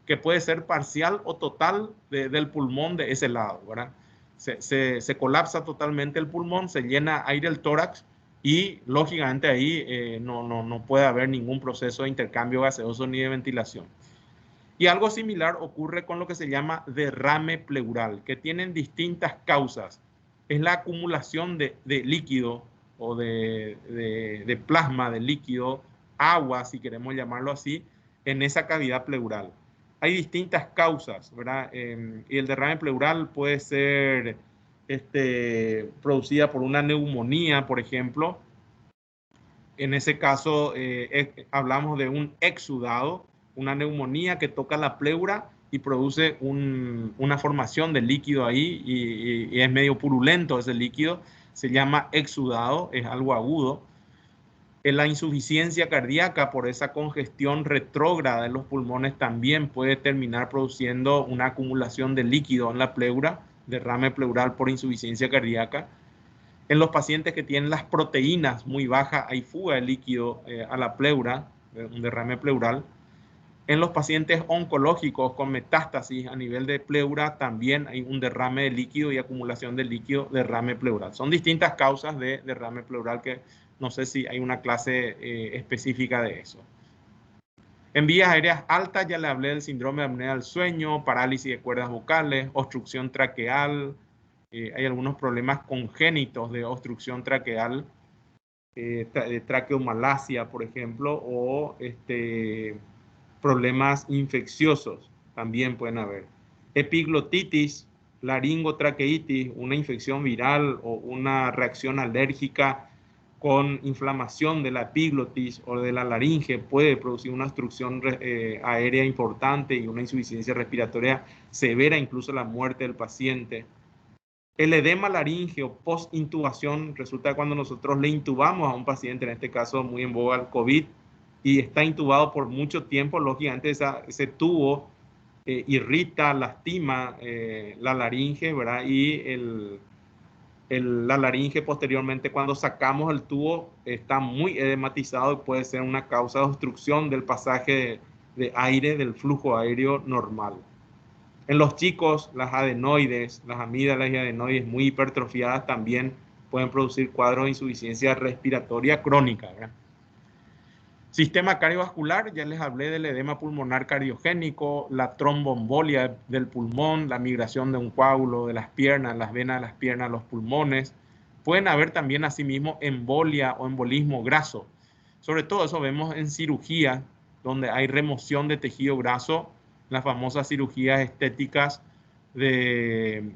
que puede ser parcial o total del pulmón de ese lado, ¿verdad? Se colapsa totalmente el pulmón, se llena aire el tórax, y lógicamente ahí no puede haber ningún proceso de intercambio gaseoso ni de ventilación. Y algo similar ocurre con lo que se llama derrame pleural, que tienen distintas causas. Es la acumulación de líquido o de plasma, de líquido, agua, si queremos llamarlo así, en esa cavidad pleural. Hay distintas causas, ¿verdad? Y el derrame pleural puede ser producida por una neumonía, por ejemplo. En ese caso hablamos de un exudado, una neumonía que toca la pleura y produce una formación de líquido ahí y es medio purulento ese líquido, se llama exudado, es algo agudo. En la insuficiencia cardíaca por esa congestión retrógrada en los pulmones también puede terminar produciendo una acumulación de líquido en la pleura, derrame pleural por insuficiencia cardíaca. En los pacientes que tienen las proteínas muy bajas hay fuga de líquido a la pleura, un derrame pleural. En los pacientes oncológicos con metástasis a nivel de pleura también hay un derrame de líquido y acumulación de líquido, derrame pleural. Son distintas causas de derrame pleural que no sé si hay una clase específica de eso. En vías aéreas altas ya le hablé del síndrome de apnea del sueño, parálisis de cuerdas vocales, obstrucción traqueal. Hay algunos problemas congénitos de obstrucción traqueal, de traqueomalacia, por ejemplo, o problemas infecciosos también pueden haber. Epiglotitis, laringotraqueitis, una infección viral o una reacción alérgica con inflamación de la epiglotis o de la laringe puede producir una obstrucción aérea importante y una insuficiencia respiratoria severa, incluso la muerte del paciente. El edema laríngeo post-intubación resulta cuando nosotros le intubamos a un paciente, en este caso muy en boga el COVID, y está intubado por mucho tiempo, lógicamente ese tubo irrita, lastima la laringe, ¿verdad? Y la laringe posteriormente cuando sacamos el tubo está muy edematizado y puede ser una causa de obstrucción del pasaje de aire, del flujo aéreo normal. En los chicos, las adenoides, las amígdalas y adenoides muy hipertrofiadas también pueden producir cuadros de insuficiencia respiratoria crónica, ¿verdad? Sistema cardiovascular, ya les hablé del edema pulmonar cardiogénico, la tromboembolia del pulmón, la migración de un coágulo de las piernas, las venas de las piernas a los pulmones. Pueden haber también asimismo embolia o embolismo graso. Sobre todo eso vemos en cirugía, donde hay remoción de tejido graso, las famosas cirugías estéticas de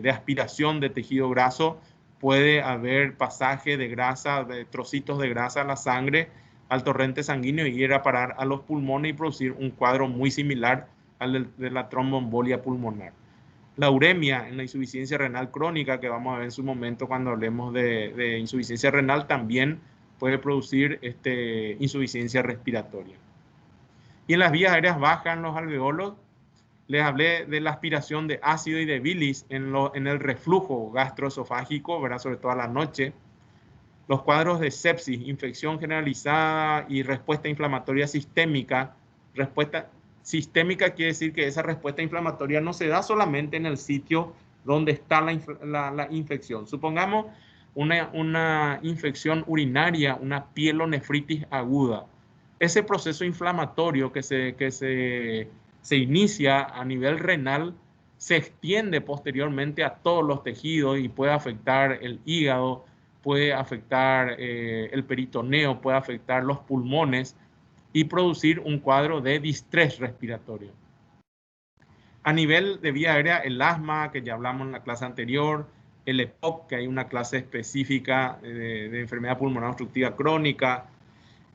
aspiración de tejido graso. Puede haber pasaje de grasa, de trocitos de grasa a la sangre, al torrente sanguíneo y ir a parar a los pulmones y producir un cuadro muy similar al de la tromboembolia pulmonar. La uremia en la insuficiencia renal crónica, que vamos a ver en su momento cuando hablemos de insuficiencia renal, también puede producir insuficiencia respiratoria. Y en las vías aéreas bajas, en los alveolos, les hablé de la aspiración de ácido y de bilis en el reflujo gastroesofágico, ¿verdad? Sobre todo a la noche. Los cuadros de sepsis, infección generalizada y respuesta inflamatoria sistémica. Respuesta sistémica quiere decir que esa respuesta inflamatoria no se da solamente en el sitio donde está la infección. Supongamos una infección urinaria, una pielonefritis aguda. Ese proceso inflamatorio que se inicia a nivel renal se extiende posteriormente a todos los tejidos y puede afectar el hígado, puede afectar el peritoneo, puede afectar los pulmones y producir un cuadro de distrés respiratorio. A nivel de vía aérea, el asma, que ya hablamos en la clase anterior, el EPOC, que hay una clase específica de enfermedad pulmonar obstructiva crónica,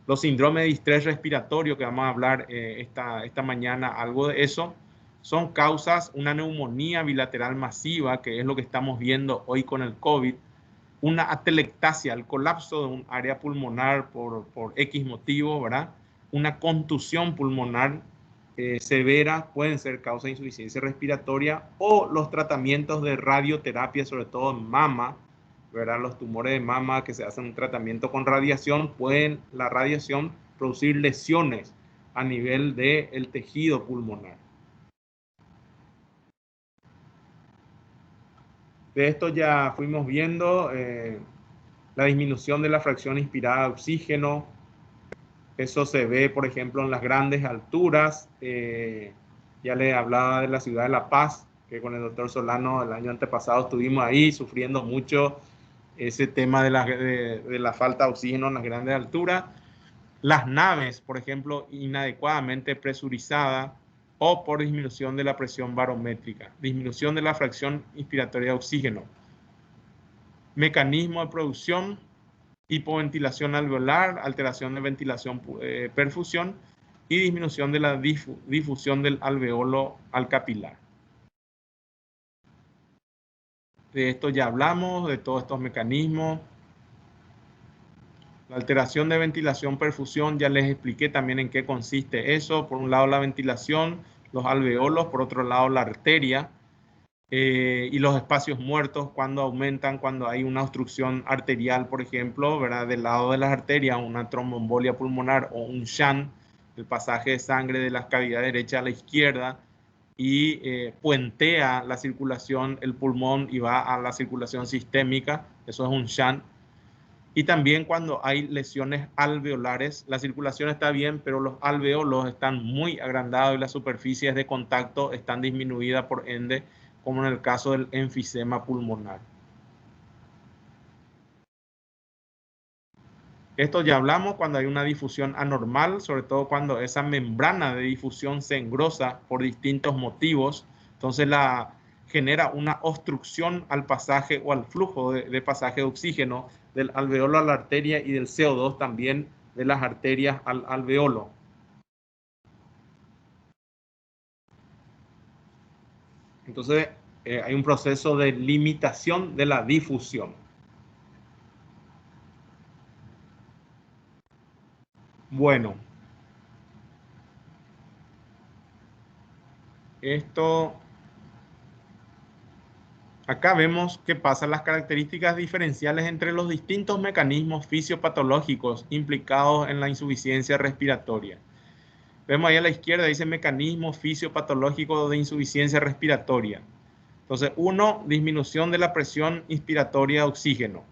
los síndromes de distrés respiratorio, que vamos a hablar esta mañana algo de eso, son causas, una neumonía bilateral masiva, que es lo que estamos viendo hoy con el COVID, una atelectasia, el colapso de un área pulmonar por X motivo, ¿verdad? Una contusión pulmonar severa, pueden ser causa de insuficiencia respiratoria, o los tratamientos de radioterapia, sobre todo en mama, ¿verdad? Los tumores de mama que se hacen un tratamiento con radiación, la radiación producir lesiones a nivel del tejido pulmonar. De esto ya fuimos viendo la disminución de la fracción inspirada de oxígeno. Eso se ve, por ejemplo, en las grandes alturas. Ya les hablaba de la ciudad de La Paz, que con el doctor Solano el año antepasado estuvimos ahí sufriendo mucho ese tema de la falta de oxígeno en las grandes alturas. Las naves, por ejemplo, inadecuadamente presurizadas o por disminución de la presión barométrica, disminución de la fracción inspiratoria de oxígeno. Mecanismo de producción, hipoventilación alveolar, alteración de ventilación perfusión y disminución de la difusión del alveolo al capilar. De esto ya hablamos, de todos estos mecanismos. La alteración de ventilación-perfusión, ya les expliqué también en qué consiste eso. Por un lado la ventilación, los alveolos, por otro lado la arteria y los espacios muertos cuando aumentan, cuando hay una obstrucción arterial, por ejemplo, ¿verdad? Del lado de las arterias, una tromboembolia pulmonar o un shunt, el pasaje de sangre de la cavidad derecha a la izquierda, y puentea la circulación, el pulmón, y va a la circulación sistémica, eso es un shunt. Y también cuando hay lesiones alveolares, la circulación está bien, pero los alveolos están muy agrandados y las superficies de contacto están disminuidas, por ende, como en el caso del enfisema pulmonar. Esto ya hablamos cuando hay una difusión anormal, sobre todo cuando esa membrana de difusión se engrosa por distintos motivos, entonces genera una obstrucción al pasaje o al flujo de pasaje de oxígeno del alveolo a la arteria y del CO2 también de las arterias al alveolo. Entonces hay un proceso de limitación de la difusión. Bueno, esto, acá vemos qué pasa, las características diferenciales entre los distintos mecanismos fisiopatológicos implicados en la insuficiencia respiratoria. Vemos ahí a la izquierda, dice mecanismo fisiopatológico de insuficiencia respiratoria. Entonces, 1, disminución de la presión inspiratoria de oxígeno,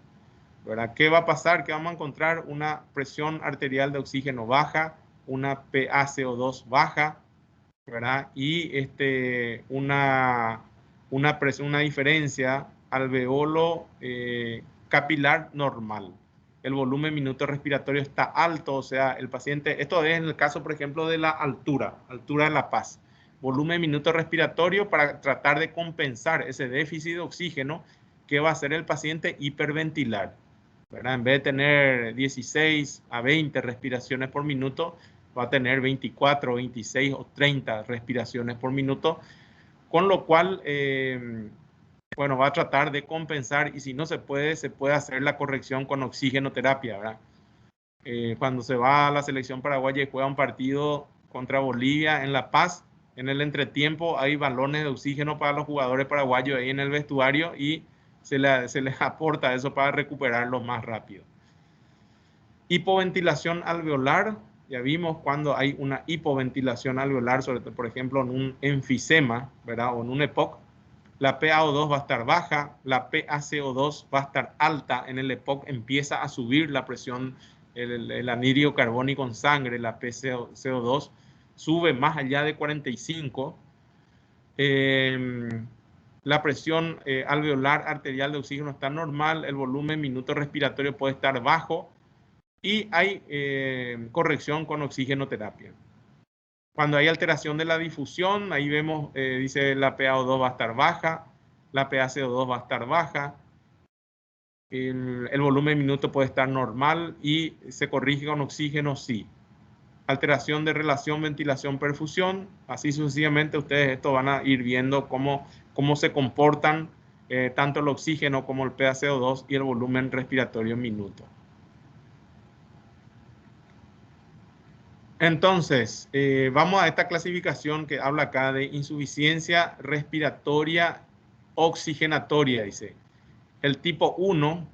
¿verdad? ¿Qué va a pasar? Que vamos a encontrar una presión arterial de oxígeno baja, una PaCO2 baja, ¿verdad? Y una diferencia alveolo capilar normal. El volumen minuto respiratorio está alto, o sea, el paciente, esto es en el caso, por ejemplo, de la altura de La Paz. Volumen minuto respiratorio para tratar de compensar ese déficit de oxígeno que va a hacer el paciente hiperventilar, ¿verdad? En vez de tener 16 a 20 respiraciones por minuto, va a tener 24, 26 o 30 respiraciones por minuto, con lo cual, bueno, va a tratar de compensar, y si no se puede hacer la corrección con oxigenoterapia, ¿verdad? Cuando se va a la selección paraguaya y juega un partido contra Bolivia en La Paz, en el entretiempo hay balones de oxígeno para los jugadores paraguayos ahí en el vestuario y se les aporta eso para recuperarlo más rápido. Hipoventilación alveolar, ya vimos cuando hay una hipoventilación alveolar, sobre todo, por ejemplo, en un enfisema, ¿verdad? O en un EPOC, la PaO2 va a estar baja, la PaCO2 va a estar alta. En el EPOC empieza a subir la presión, el anhídrido carbónico en sangre, la PaCO2 sube más allá de 45. La presión alveolar arterial de oxígeno está normal, el volumen minuto respiratorio puede estar bajo y hay corrección con oxigenoterapia. Cuando hay alteración de la difusión, ahí vemos, dice la PaO2 va a estar baja, la PaCO2 va a estar baja, el volumen minuto puede estar normal y se corrige con oxígeno, sí. Alteración de relación ventilación-perfusión, así sucesivamente ustedes esto van a ir viendo cómo se comportan tanto el oxígeno como el PaCO2 y el volumen respiratorio en minuto. Entonces, vamos a esta clasificación que habla acá de insuficiencia respiratoria oxigenatoria, dice. El tipo 1,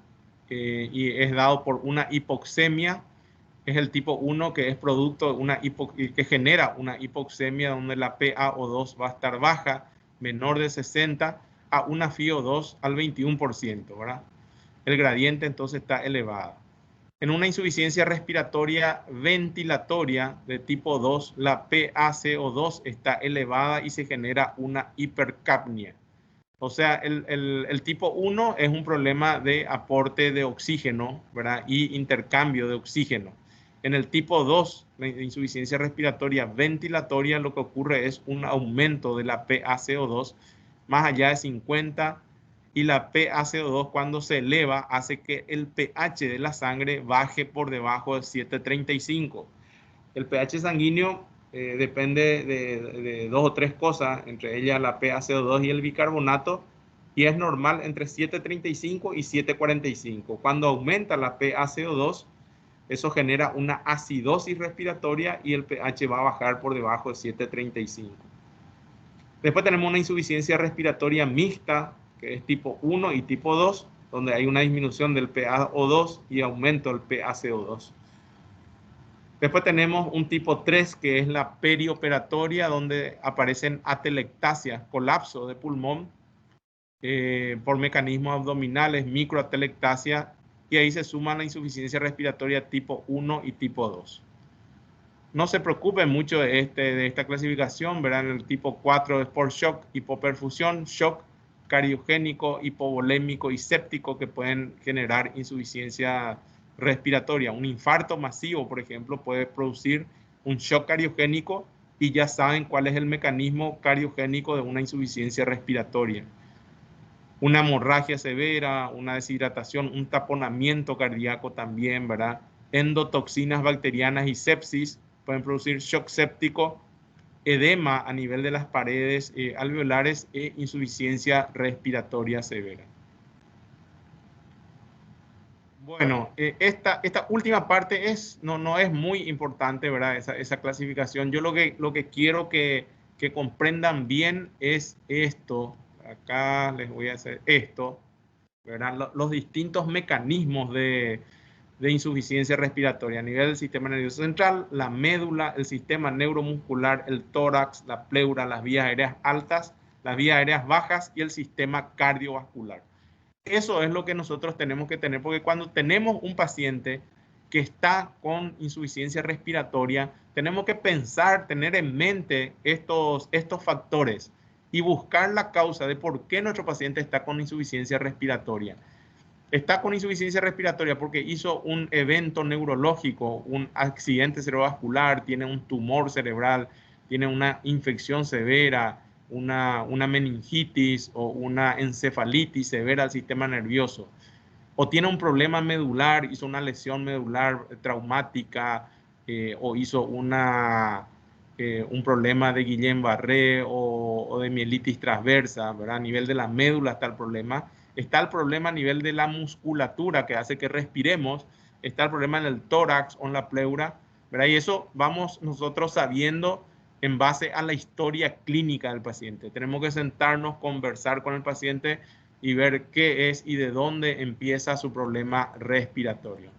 y es dado por una hipoxemia, es el tipo 1 que es producto de que genera una hipoxemia donde la PaO2 va a estar baja, menor de 60, a una FiO2 al 21%, ¿verdad? El gradiente entonces está elevado. En una insuficiencia respiratoria ventilatoria de tipo 2, la PaCO2 está elevada y se genera una hipercapnia. O sea, el tipo 1 es un problema de aporte de oxígeno, ¿verdad? Y intercambio de oxígeno. En el tipo 2, la insuficiencia respiratoria ventilatoria, lo que ocurre es un aumento de la PaCO2 más allá de 50, y la PaCO2 cuando se eleva hace que el pH de la sangre baje por debajo de 7.35. El pH sanguíneo depende de dos o tres cosas, entre ellas la PaCO2 y el bicarbonato, y es normal entre 7.35 y 7.45. Cuando aumenta la PaCO2, eso genera una acidosis respiratoria y el pH va a bajar por debajo de 7.35. Después tenemos una insuficiencia respiratoria mixta, que es tipo 1 y tipo 2, donde hay una disminución del PaO2 y aumento del PaCO2. Después tenemos un tipo 3, que es la perioperatoria, donde aparecen atelectasias, colapso de pulmón por mecanismos abdominales, microatelectasia, y ahí se suma la insuficiencia respiratoria tipo 1 y tipo 2. No se preocupen mucho de esta clasificación, verán el tipo 4 es por shock, hipoperfusión, shock cardiogénico, hipovolémico y séptico, que pueden generar insuficiencia respiratoria. Un infarto masivo, por ejemplo, puede producir un shock cardiogénico y ya saben cuál es el mecanismo cardiogénico de una insuficiencia respiratoria. Una hemorragia severa, una deshidratación, un taponamiento cardíaco también, ¿verdad? Endotoxinas bacterianas y sepsis pueden producir shock séptico, edema a nivel de las paredes alveolares e insuficiencia respiratoria severa. Bueno, esta última parte no es muy importante, ¿verdad? Esa clasificación. Yo lo que quiero que comprendan bien es esto. Acá les voy a hacer esto, ¿verdad? Los distintos mecanismos de insuficiencia respiratoria a nivel del sistema nervioso central, la médula, el sistema neuromuscular, el tórax, la pleura, las vías aéreas altas, las vías aéreas bajas y el sistema cardiovascular. Eso es lo que nosotros tenemos que tener, porque cuando tenemos un paciente que está con insuficiencia respiratoria, tenemos que pensar, tener en mente estos factores y buscar la causa de por qué nuestro paciente está con insuficiencia respiratoria. Está con insuficiencia respiratoria porque hizo un evento neurológico, un accidente cerebrovascular, tiene un tumor cerebral, tiene una infección severa, una meningitis o una encefalitis severa del sistema nervioso, o tiene un problema medular, hizo una lesión medular traumática, o hizo un problema de Guillain-Barré o de mielitis transversa, ¿verdad? A nivel de la médula está el problema. Está el problema a nivel de la musculatura que hace que respiremos. Está el problema en el tórax o en la pleura, ¿verdad? Y eso vamos nosotros sabiendo en base a la historia clínica del paciente. Tenemos que sentarnos, conversar con el paciente y ver qué es y de dónde empieza su problema respiratorio.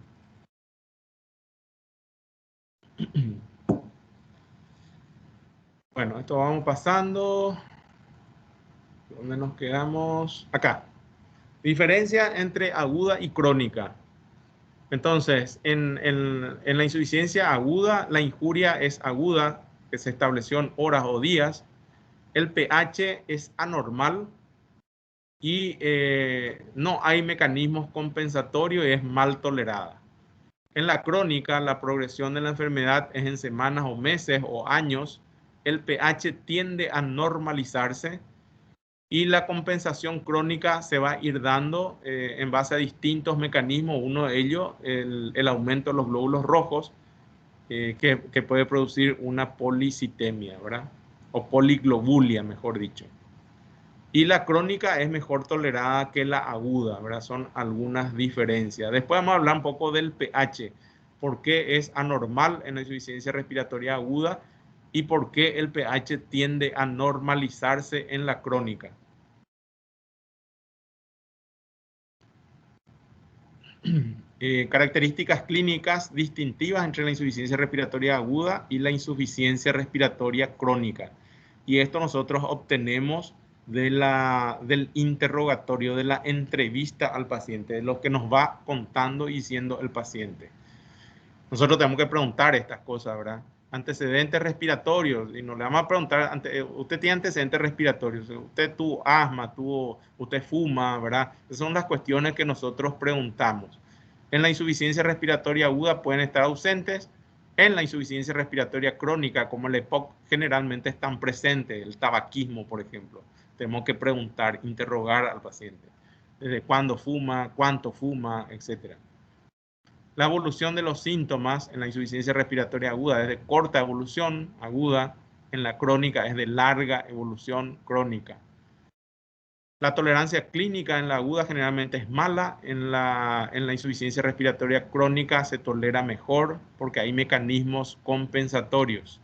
Bueno, esto vamos pasando. ¿Dónde nos quedamos? Acá. Diferencia entre aguda y crónica. Entonces, en la insuficiencia aguda, la injuria es aguda, que se estableció en horas o días. El pH es anormal y no hay mecanismos compensatorios y es mal tolerada. En la crónica, la progresión de la enfermedad es en semanas o meses o años. El pH tiende a normalizarse y la compensación crónica se va a ir dando en base a distintos mecanismos. Uno de ellos, el aumento de los glóbulos rojos, que puede producir una policitemia, ¿verdad? O poliglobulia, mejor dicho. Y la crónica es mejor tolerada que la aguda, ¿verdad? Son algunas diferencias. Después vamos a hablar un poco del pH. ¿Por qué es anormal en la insuficiencia respiratoria aguda? ¿Y por qué el pH tiende a normalizarse en la crónica? Características clínicas distintivas entre la insuficiencia respiratoria aguda y la insuficiencia respiratoria crónica. Y esto nosotros obtenemos del interrogatorio, de la entrevista al paciente, de lo que nos va contando y diciendo el paciente. Nosotros tenemos que preguntar estas cosas, ¿verdad? Antecedentes respiratorios, y nos le vamos a preguntar, usted tiene antecedentes respiratorios, usted tuvo asma, usted fuma, ¿verdad? Esas son las cuestiones que nosotros preguntamos. En la insuficiencia respiratoria aguda pueden estar ausentes. En la insuficiencia respiratoria crónica, como el EPOC, generalmente están presentes, el tabaquismo, por ejemplo. Tenemos que preguntar, interrogar al paciente. ¿Desde cuándo fuma? ¿Cuánto fuma? Etcétera. La evolución de los síntomas en la insuficiencia respiratoria aguda es de corta evolución aguda, en la crónica es de larga evolución crónica. La tolerancia clínica en la aguda generalmente es mala, en la insuficiencia respiratoria crónica se tolera mejor porque hay mecanismos compensatorios.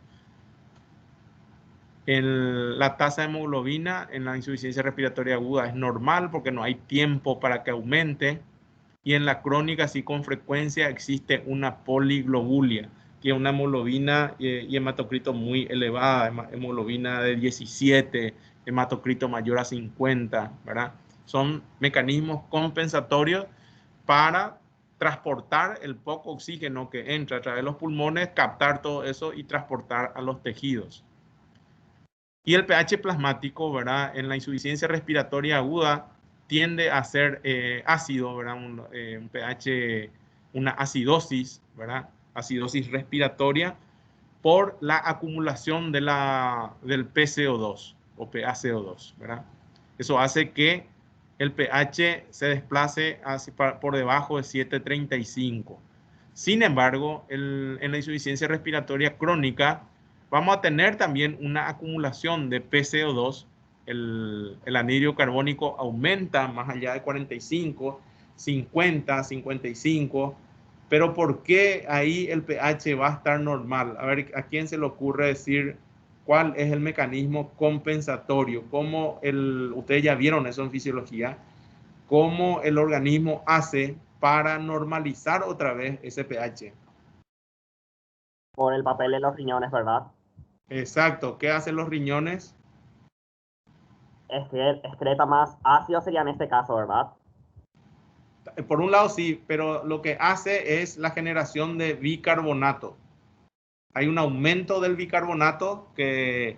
La tasa de hemoglobina en la insuficiencia respiratoria aguda es normal porque no hay tiempo para que aumente. Y en la crónica sí con frecuencia existe una poliglobulia, que es una hemoglobina y hematocrito muy elevada, hemoglobina de 17, hematocrito mayor a 50, ¿verdad? Son mecanismos compensatorios para transportar el poco oxígeno que entra a través de los pulmones, captar todo eso y transportar a los tejidos. Y el pH plasmático, ¿verdad? En la insuficiencia respiratoria aguda tiende a ser ácido, ¿verdad? Un pH, una acidosis, ¿verdad? Acidosis respiratoria por la acumulación del PCO2 o PaCO2, ¿verdad? Eso hace que el pH se desplace por debajo de 7.35. Sin embargo, en la insuficiencia respiratoria crónica vamos a tener también una acumulación de PCO2. El anhídrido carbónico aumenta más allá de 45, 50, 55. Pero ¿por qué ahí el pH va a estar normal? A ver, ¿a quién se le ocurre decir cuál es el mecanismo compensatorio? Ustedes ya vieron eso en fisiología, cómo el organismo hace para normalizar otra vez ese pH. Por el papel de los riñones, ¿verdad? Exacto. ¿Qué hacen los riñones? Excreta más ácido sería en este caso, ¿verdad? Por un lado sí, pero lo que hace es la generación de bicarbonato. Hay un aumento del bicarbonato que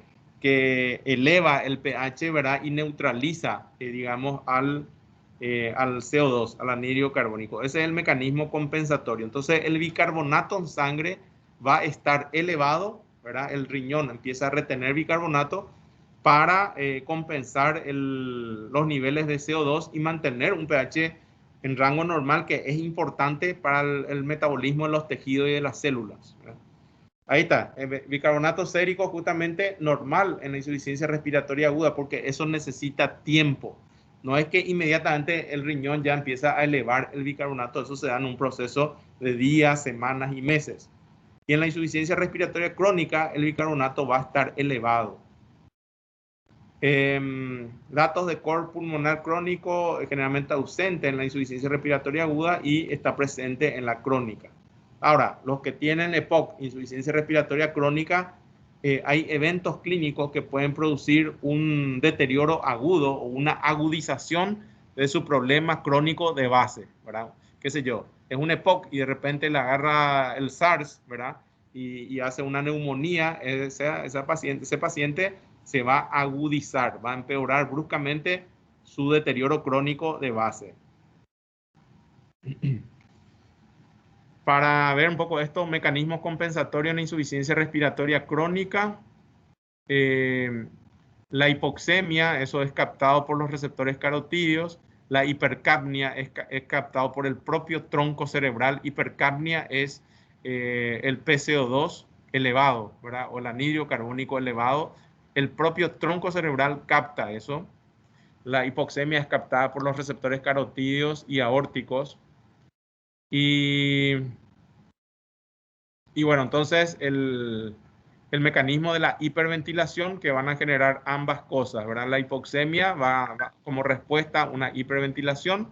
eleva el pH, ¿verdad? Y neutraliza, digamos, al CO2, al anhídrido carbónico. Ese es el mecanismo compensatorio. Entonces, el bicarbonato en sangre va a estar elevado, ¿verdad? El riñón empieza a retener bicarbonato para compensar los niveles de CO2 y mantener un pH en rango normal, que es importante para el metabolismo de los tejidos y de las células, ¿verdad? Ahí está, bicarbonato sérico justamente normal en la insuficiencia respiratoria aguda, porque eso necesita tiempo. No es que inmediatamente el riñón ya empieza a elevar el bicarbonato, eso se da en un proceso de días, semanas y meses. Y en la insuficiencia respiratoria crónica el bicarbonato va a estar elevado. Datos de core pulmonar crónico generalmente ausente en la insuficiencia respiratoria aguda y está presente en la crónica. Ahora, los que tienen EPOC, insuficiencia respiratoria crónica, hay eventos clínicos que pueden producir un deterioro agudo o una agudización de su problema crónico de base, ¿verdad? Qué sé yo, es un EPOC y de repente le agarra el SARS, ¿verdad? Y hace una neumonía, ese paciente se va a agudizar, va a empeorar bruscamente su deterioro crónico de base. Para ver un poco estos mecanismos compensatorios en la insuficiencia respiratoria crónica, la hipoxemia, eso es captado por los receptores carotídeos. La hipercapnia es captado por el propio tronco cerebral. Hipercapnia es el PCO2 elevado, ¿verdad? O el anhídrido carbónico elevado. El propio tronco cerebral capta eso. La hipoxemia es captada por los receptores carotídeos y aórticos. Y bueno, entonces el mecanismo de la hiperventilación que van a generar ambas cosas, ¿verdad? La hipoxemia va como respuesta a una hiperventilación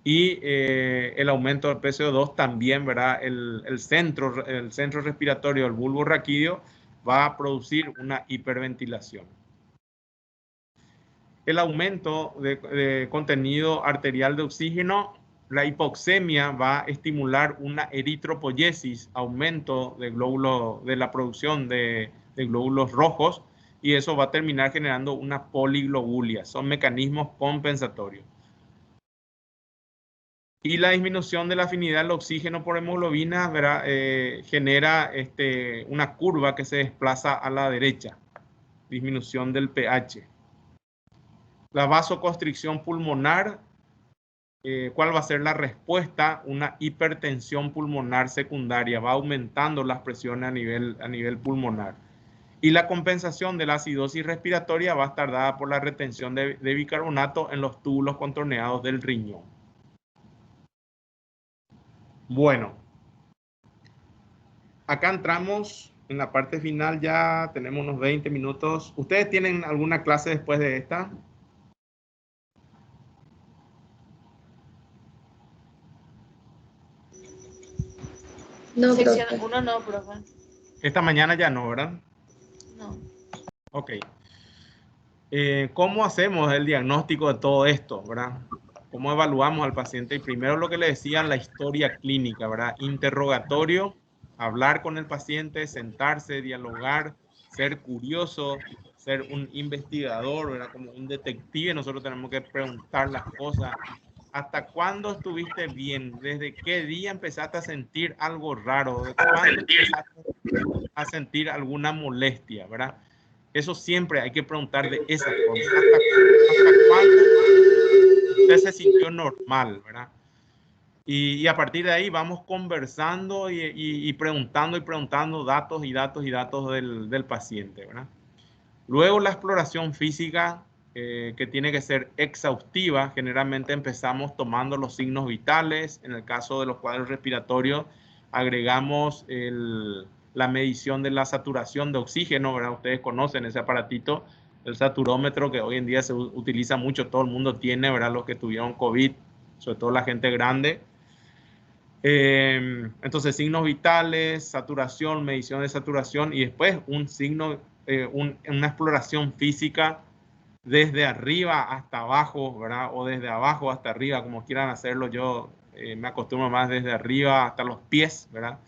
y el aumento del PCO2 también, ¿verdad? El centro respiratorio, el bulbo raquídeo, va a producir una hiperventilación. El aumento de contenido arterial de oxígeno, la hipoxemia va a estimular una eritropoyesis, aumento de la producción de glóbulos rojos, y eso va a terminar generando una poliglobulia. Son mecanismos compensatorios. Y la disminución de la afinidad del oxígeno por hemoglobina, ¿verdad? Genera una curva que se desplaza a la derecha, disminución del pH. La vasoconstricción pulmonar ¿Cuál va a ser la respuesta? Una hipertensión pulmonar secundaria, va aumentando las presiones a nivel pulmonar. Y la compensación de la acidosis respiratoria va a estar dada por la retención de bicarbonato en los túbulos contorneados del riñón. Bueno, acá entramos en la parte final, ya tenemos unos 20 minutos. ¿Ustedes tienen alguna clase después de esta? No, Sección profe. 1 no, profe. Esta mañana ya no, ¿verdad? No. Ok. ¿Cómo hacemos el diagnóstico de todo esto, verdad? ¿Cómo evaluamos al paciente? Y primero lo que le decía, la historia clínica, ¿verdad? Interrogatorio, hablar con el paciente, sentarse, dialogar, ser curioso, ser un investigador, ¿verdad? Como un detective, nosotros tenemos que preguntar las cosas. ¿Hasta cuándo estuviste bien? ¿Desde qué día empezaste a sentir algo raro? ¿De cuándo empezaste a sentir alguna molestia, verdad? Eso siempre hay que preguntar de esa forma. ¿Hasta cuándo usted se sintió normal, verdad? Y a partir de ahí vamos conversando y preguntando datos y datos y datos del paciente, ¿verdad? Luego la exploración física, que tiene que ser exhaustiva. Generalmente empezamos tomando los signos vitales. En el caso de los cuadros respiratorios, agregamos la medición de la saturación de oxígeno, ¿verdad? Ustedes conocen ese aparatito, el saturómetro, que hoy en día se utiliza mucho, todo el mundo tiene, ¿verdad? Los que tuvieron COVID, sobre todo la gente grande. Entonces, signos vitales, saturación, medición de saturación y después un signo, una exploración física desde arriba hasta abajo, ¿verdad? O desde abajo hasta arriba, como quieran hacerlo. Yo me acostumbro más desde arriba hasta los pies, ¿verdad?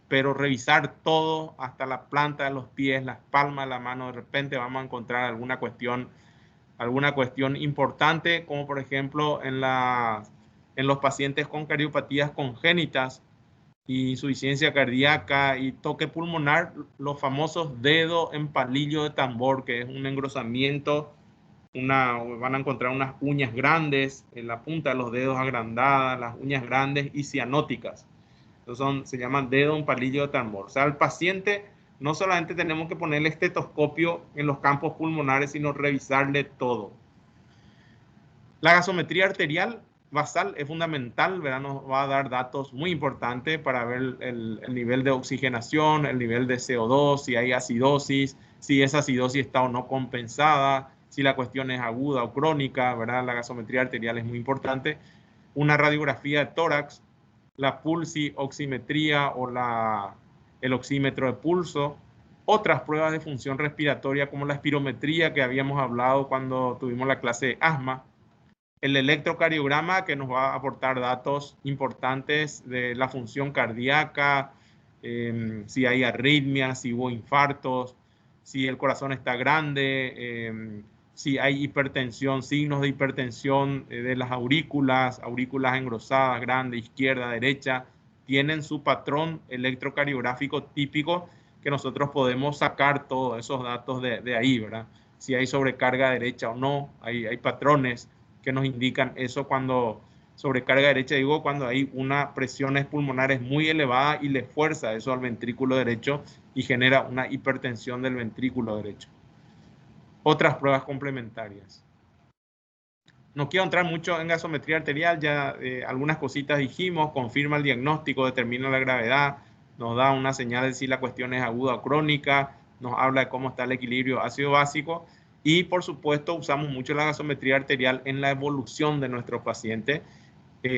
Pero revisar todo hasta la planta de los pies, las palmas de la mano. De repente vamos a encontrar alguna cuestión importante, como por ejemplo en los pacientes con cardiopatías congénitas y insuficiencia cardíaca y toque pulmonar, los famosos dedos en palillo de tambor, que es un engrosamiento, van a encontrar unas uñas grandes en la punta de los dedos agrandadas, las uñas grandes y cianóticas. Entonces se llaman dedo en palillo de tambor. O sea, al paciente no solamente tenemos que ponerle estetoscopio en los campos pulmonares, sino revisarle todo. La gasometría arterial basal es fundamental, ¿verdad? Nos va a dar datos muy importantes para ver el nivel de oxigenación, el nivel de CO2, si hay acidosis, si esa acidosis está o no compensada, si la cuestión es aguda o crónica, ¿verdad? La gasometría arterial es muy importante. Una radiografía de tórax, la pulsioximetría o el oxímetro de pulso. Otras pruebas de función respiratoria como la espirometría que habíamos hablado cuando tuvimos la clase de asma. El electrocardiograma, que nos va a aportar datos importantes de la función cardíaca, si hay arritmias, si hubo infartos, si el corazón está grande, si hay hipertensión, signos de hipertensión de las aurículas engrosadas, grandes, izquierda, derecha, tienen su patrón electrocardiográfico típico que nosotros podemos sacar todos esos datos de ahí, ¿verdad? Si hay sobrecarga derecha o no, hay patrones que nos indican eso cuando sobrecarga derecha, digo, cuando hay una presión pulmonar muy elevada y le fuerza eso al ventrículo derecho y genera una hipertensión del ventrículo derecho. Otras pruebas complementarias. No quiero entrar mucho en gasometría arterial, ya algunas cositas dijimos, confirma el diagnóstico, determina la gravedad, nos da una señal de si la cuestión es aguda o crónica, nos habla de cómo está el equilibrio ácido básico y por supuesto usamos mucho la gasometría arterial en la evolución de nuestros pacientes.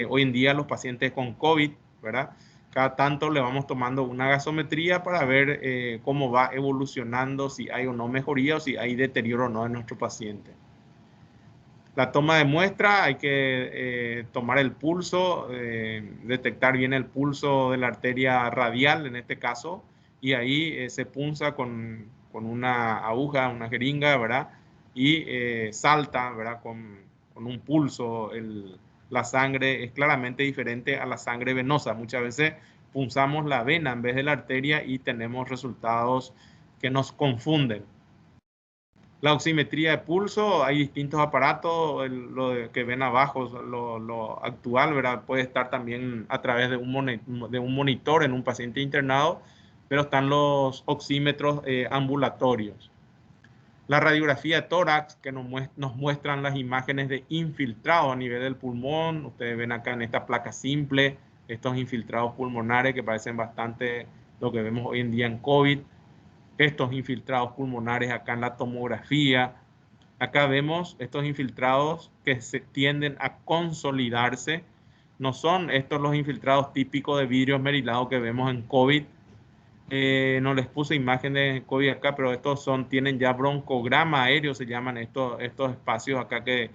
Hoy en día los pacientes con COVID, ¿verdad? Cada tanto le vamos tomando una gasometría para ver cómo va evolucionando, si hay o no mejoría o si hay deterioro o no en nuestro paciente. La toma de muestra, hay que tomar el pulso, detectar bien el pulso de la arteria radial en este caso, y ahí se punza con una aguja, una jeringa, ¿verdad? Y salta, ¿verdad? Con un pulso. La sangre es claramente diferente a la sangre venosa. Muchas veces punzamos la vena en vez de la arteria y tenemos resultados que nos confunden. La oximetría de pulso, hay distintos aparatos, que ven abajo, lo actual, ¿verdad? Puede estar también a través de un monitor en un paciente internado, pero están los oxímetros ambulatorios. La radiografía de tórax, que nos muestran las imágenes de infiltrados a nivel del pulmón. Ustedes ven acá en esta placa simple, estos infiltrados pulmonares que parecen bastante lo que vemos hoy en día en COVID. Estos infiltrados pulmonares acá en la tomografía. Acá vemos estos infiltrados que se tienden a consolidarse. No son estos los infiltrados típicos de vidrio esmerilado que vemos en COVID. No les puse imágenes de COVID acá, pero estos tienen ya broncograma aéreo, se llaman estos espacios acá que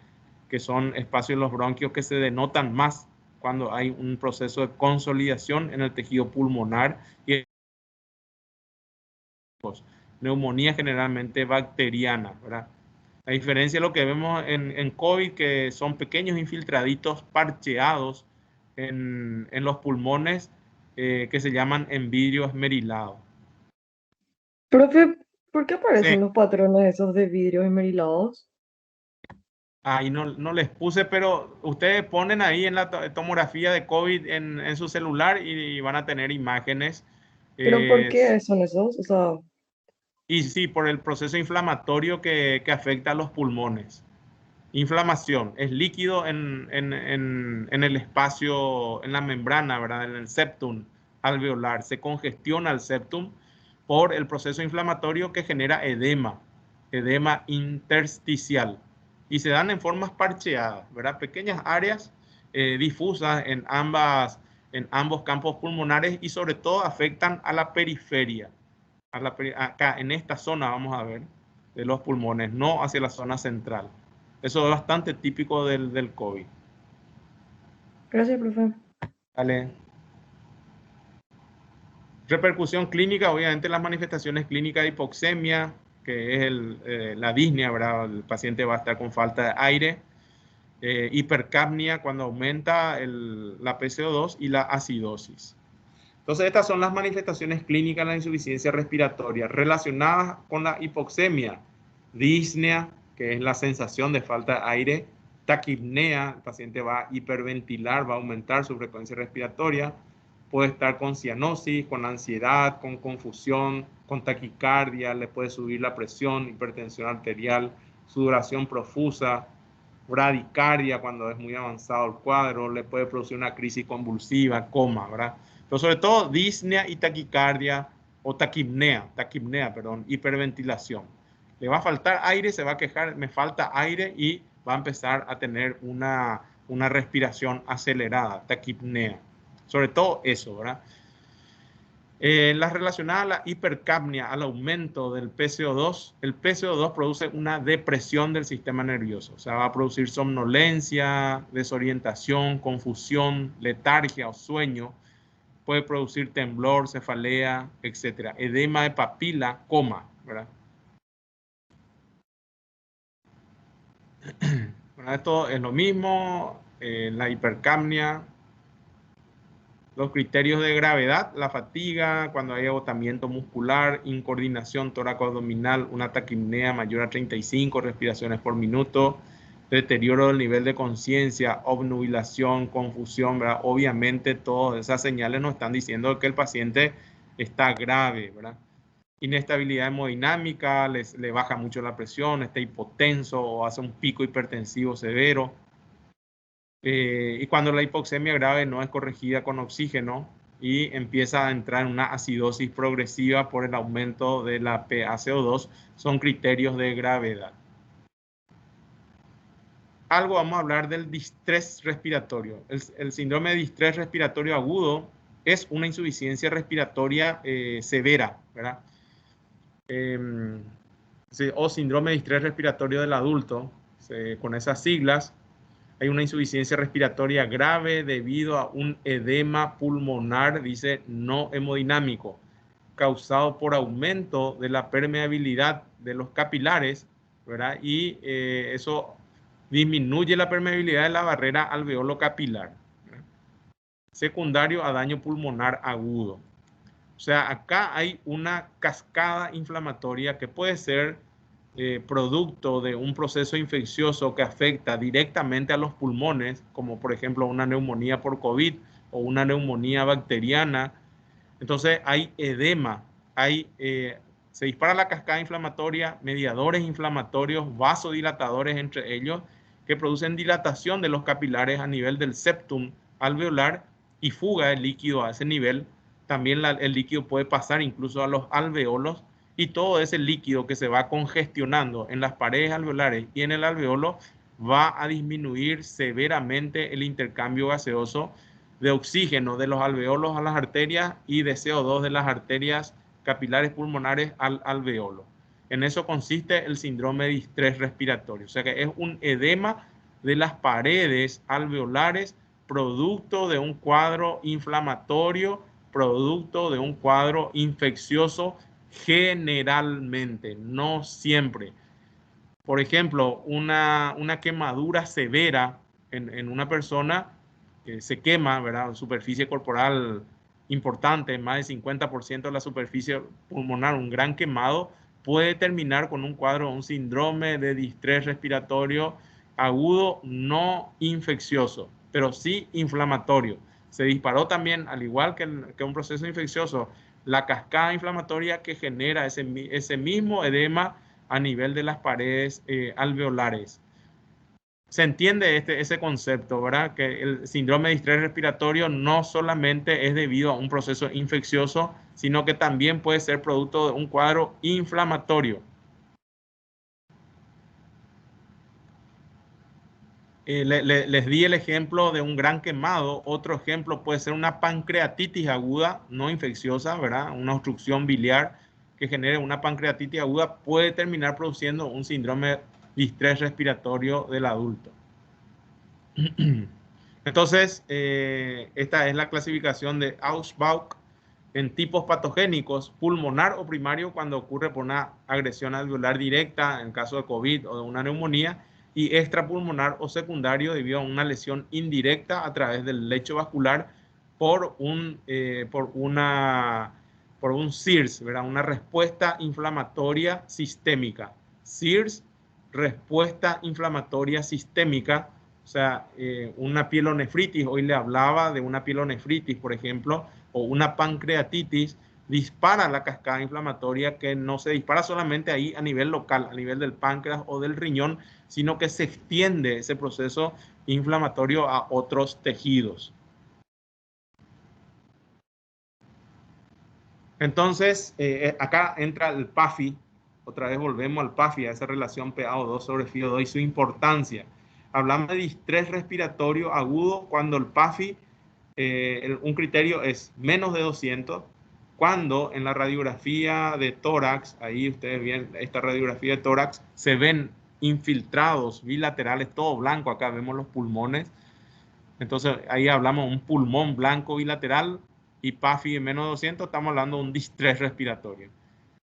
son espacios en los bronquios que se denotan más cuando hay un proceso de consolidación en el tejido pulmonar y neumonía generalmente bacteriana, ¿verdad? A diferencia de lo que vemos en COVID, que son pequeños infiltraditos parcheados en los pulmones que se llaman en vidrio esmerilado. Profe, ¿por qué Sí. aparecen los patrones esos de vidrios esmerilados? Ahí no les puse, pero ustedes ponen ahí en la tomografía de COVID en su celular y van a tener imágenes. ¿Pero por qué son esos? O sea, Y sí, por el proceso inflamatorio que afecta a los pulmones. Inflamación, es líquido en el espacio, en la membrana, ¿verdad? En el septum alveolar. Se congestiona el septum por el proceso inflamatorio que genera edema intersticial. Y se dan en formas parcheadas, ¿verdad? Pequeñas áreas difusas en ambos campos pulmonares y sobre todo afectan a la periferia. Acá en esta zona vamos a ver de los pulmones, no hacia la zona central. Eso es bastante típico del COVID. gracias, profe. Vale. Repercusión clínica, obviamente las manifestaciones clínicas de hipoxemia, que es la disnea, ¿verdad? El paciente va a estar con falta de aire. Hipercapnia cuando aumenta la PCO2 y la acidosis. Entonces, estas son las manifestaciones clínicas de la insuficiencia respiratoria relacionadas con la hipoxemia. Disnea, que es la sensación de falta de aire. Taquipnea, el paciente va a hiperventilar, va a aumentar su frecuencia respiratoria. Puede estar con cianosis, con ansiedad, con confusión, con taquicardia, le puede subir la presión, hipertensión arterial, sudoración profusa, bradicardia cuando es muy avanzado el cuadro, le puede producir una crisis convulsiva, coma, ¿verdad? Pero sobre todo disnea y taquicardia o taquipnea, hiperventilación. Le va a faltar aire, se va a quejar, me falta aire y va a empezar a tener una respiración acelerada, taquipnea. Sobre todo eso, ¿verdad? Las relacionadas a la hipercapnia, al aumento del PCO2, el PCO2 produce una depresión del sistema nervioso, o sea, va a producir somnolencia, desorientación, confusión, letargia o sueño, puede producir temblor, cefalea, etc. Edema de papila, coma, ¿verdad? Bueno, esto es lo mismo, la hipercapnia. Los criterios de gravedad, la fatiga, cuando hay agotamiento muscular, incoordinación tóraco-abdominal, una taquipnea mayor a 35 respiraciones por minuto, deterioro del nivel de conciencia, obnubilación, confusión, ¿verdad? Obviamente todas esas señales nos están diciendo que el paciente está grave, ¿verdad? Inestabilidad hemodinámica, le baja mucho la presión, está hipotenso o hace un pico hipertensivo severo. Y cuando la hipoxemia grave no es corregida con oxígeno y empieza a entrar en una acidosis progresiva por el aumento de la PaCO2, son criterios de gravedad. Algo vamos a hablar del distrés respiratorio. El síndrome de distrés respiratorio agudo es una insuficiencia respiratoria severa, ¿verdad? O síndrome de distrés respiratorio del adulto, con esas siglas. Hay una insuficiencia respiratoria grave debido a un edema pulmonar, dice, no hemodinámico, causado por aumento de la permeabilidad de los capilares, ¿verdad? Y eso disminuye la permeabilidad de la barrera alveolo capilar, ¿verdad? Secundario a daño pulmonar agudo. O sea, acá hay una cascada inflamatoria que puede ser producto de un proceso infeccioso que afecta directamente a los pulmones, como por ejemplo una neumonía por COVID o una neumonía bacteriana, entonces hay edema, se dispara la cascada inflamatoria, mediadores inflamatorios, vasodilatadores entre ellos, que producen dilatación de los capilares a nivel del septum alveolar y fuga de líquido a ese nivel. También el líquido puede pasar incluso a los alveolos, y todo ese líquido que se va congestionando en las paredes alveolares y en el alveolo va a disminuir severamente el intercambio gaseoso de oxígeno de los alveolos a las arterias y de CO2 de las arterias capilares pulmonares al alveolo. En eso consiste el síndrome de distrés respiratorio. O sea que es un edema de las paredes alveolares producto de un cuadro inflamatorio, producto de un cuadro infeccioso, generalmente, no siempre. Por ejemplo, una quemadura severa en una persona que se quema, ¿verdad? Superficie corporal importante, más del 50% de la superficie pulmonar, un gran quemado, puede terminar con un cuadro, un síndrome de distrés respiratorio agudo, no infeccioso, pero sí inflamatorio. Se disparó también, al igual que un proceso infeccioso, la cascada inflamatoria que genera ese mismo edema a nivel de las paredes alveolares. Se entiende ese concepto, ¿verdad? Que el síndrome de distrés respiratorio no solamente es debido a un proceso infeccioso, sino que también puede ser producto de un cuadro inflamatorio. Les di el ejemplo de un gran quemado. Otro ejemplo puede ser una pancreatitis aguda, no infecciosa, ¿verdad? Una obstrucción biliar que genere una pancreatitis aguda puede terminar produciendo un síndrome de distrés respiratorio del adulto. Entonces, esta es la clasificación de Ausbach en tipos patogénicos, pulmonar o primario cuando ocurre por una agresión alveolar directa en caso de COVID o de una neumonía, y extrapulmonar o secundario debido a una lesión indirecta a través del lecho vascular por un SIRS, ¿verdad? Una respuesta inflamatoria sistémica. SIRS, respuesta inflamatoria sistémica, o sea, una pielonefritis, hoy le hablaba de una pielonefritis, por ejemplo, o una pancreatitis, dispara la cascada inflamatoria, que no se dispara solamente ahí a nivel local, a nivel del páncreas o del riñón, sino que se extiende ese proceso inflamatorio a otros tejidos. Entonces, acá entra el PAFI. Otra vez volvemos al PAFI, a esa relación PaO2 sobre FiO2 y su importancia. Hablamos de distrés respiratorio agudo cuando el PAFI, un criterio es menos de 200, cuando en la radiografía de tórax, ahí ustedes ven esta radiografía de tórax, se ven infiltrados bilaterales, todo blanco, acá vemos los pulmones. Entonces ahí hablamos de un pulmón blanco bilateral y PAFI de menos de 200, estamos hablando de un distrés respiratorio.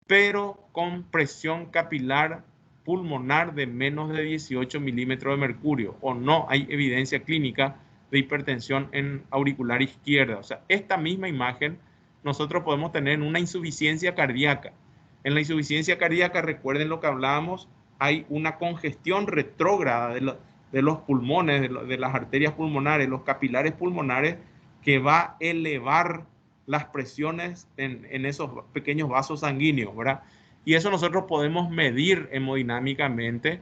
Pero con presión capilar pulmonar de menos de 18 milímetros de mercurio, o no hay evidencia clínica de hipertensión en auricular izquierda. O sea, esta misma imagen nosotros podemos tener en una insuficiencia cardíaca. En la insuficiencia cardíaca, recuerden lo que hablábamos, hay una congestión retrógrada de los pulmones, de las arterias pulmonares, los capilares pulmonares, que va a elevar las presiones en esos pequeños vasos sanguíneos, ¿verdad? Y eso nosotros podemos medir hemodinámicamente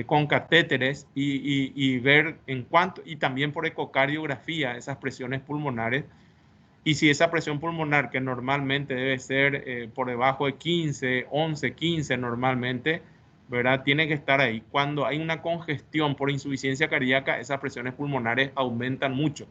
con catéteres y ver en cuánto, y también por ecocardiografía, esas presiones pulmonares. Y si esa presión pulmonar, que normalmente debe ser por debajo de 15, 11, 15 normalmente, ¿verdad? Tiene que estar ahí. Cuando hay una congestión por insuficiencia cardíaca, esas presiones pulmonares aumentan mucho.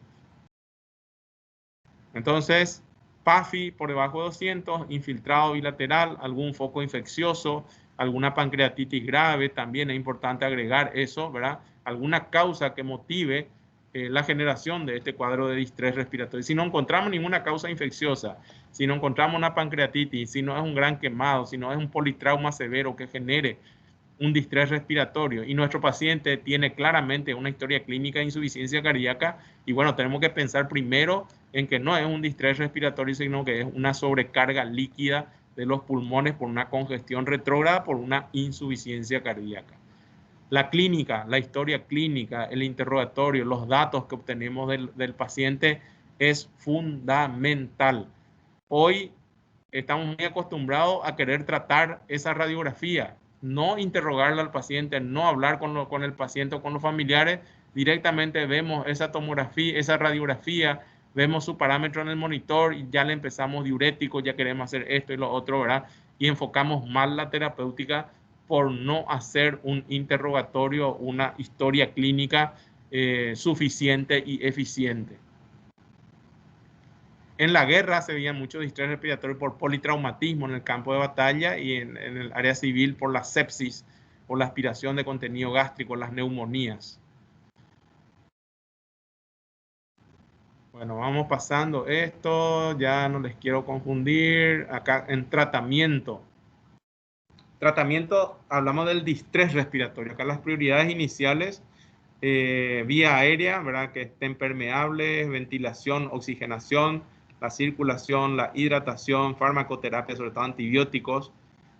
Entonces, PAFI por debajo de 200, infiltrado bilateral, algún foco infeccioso, alguna pancreatitis grave, también es importante agregar eso, ¿verdad? Alguna causa que motive la generación de este cuadro de distrés respiratorio. Si no encontramos ninguna causa infecciosa, si no encontramos una pancreatitis, si no es un gran quemado, si no es un politrauma severo que genere un distrés respiratorio y nuestro paciente tiene claramente una historia clínica de insuficiencia cardíaca, y bueno, tenemos que pensar primero en que no es un distrés respiratorio, sino que es una sobrecarga líquida de los pulmones por una congestión retrógrada, por una insuficiencia cardíaca. La clínica, la historia clínica, el interrogatorio, los datos que obtenemos del paciente es fundamental. Hoy estamos muy acostumbrados a querer tratar esa radiografía, no interrogarle al paciente, no hablar con el paciente o con los familiares, directamente vemos esa tomografía, esa radiografía, vemos su parámetro en el monitor y ya le empezamos diurético, ya queremos hacer esto y lo otro, ¿verdad? Y enfocamos mal la terapéutica por no hacer un interrogatorio, una historia clínica suficiente y eficiente. En la guerra se veía mucho distrés respiratorio por politraumatismo en el campo de batalla y en el área civil por la sepsis, por la aspiración de contenido gástrico, las neumonías. Bueno, vamos pasando esto, ya no les quiero confundir. Acá en tratamiento. Tratamiento, hablamos del distrés respiratorio. Acá las prioridades iniciales, vía aérea, ¿verdad? Que estén permeables, ventilación, oxigenación, la circulación, la hidratación, farmacoterapia, sobre todo antibióticos,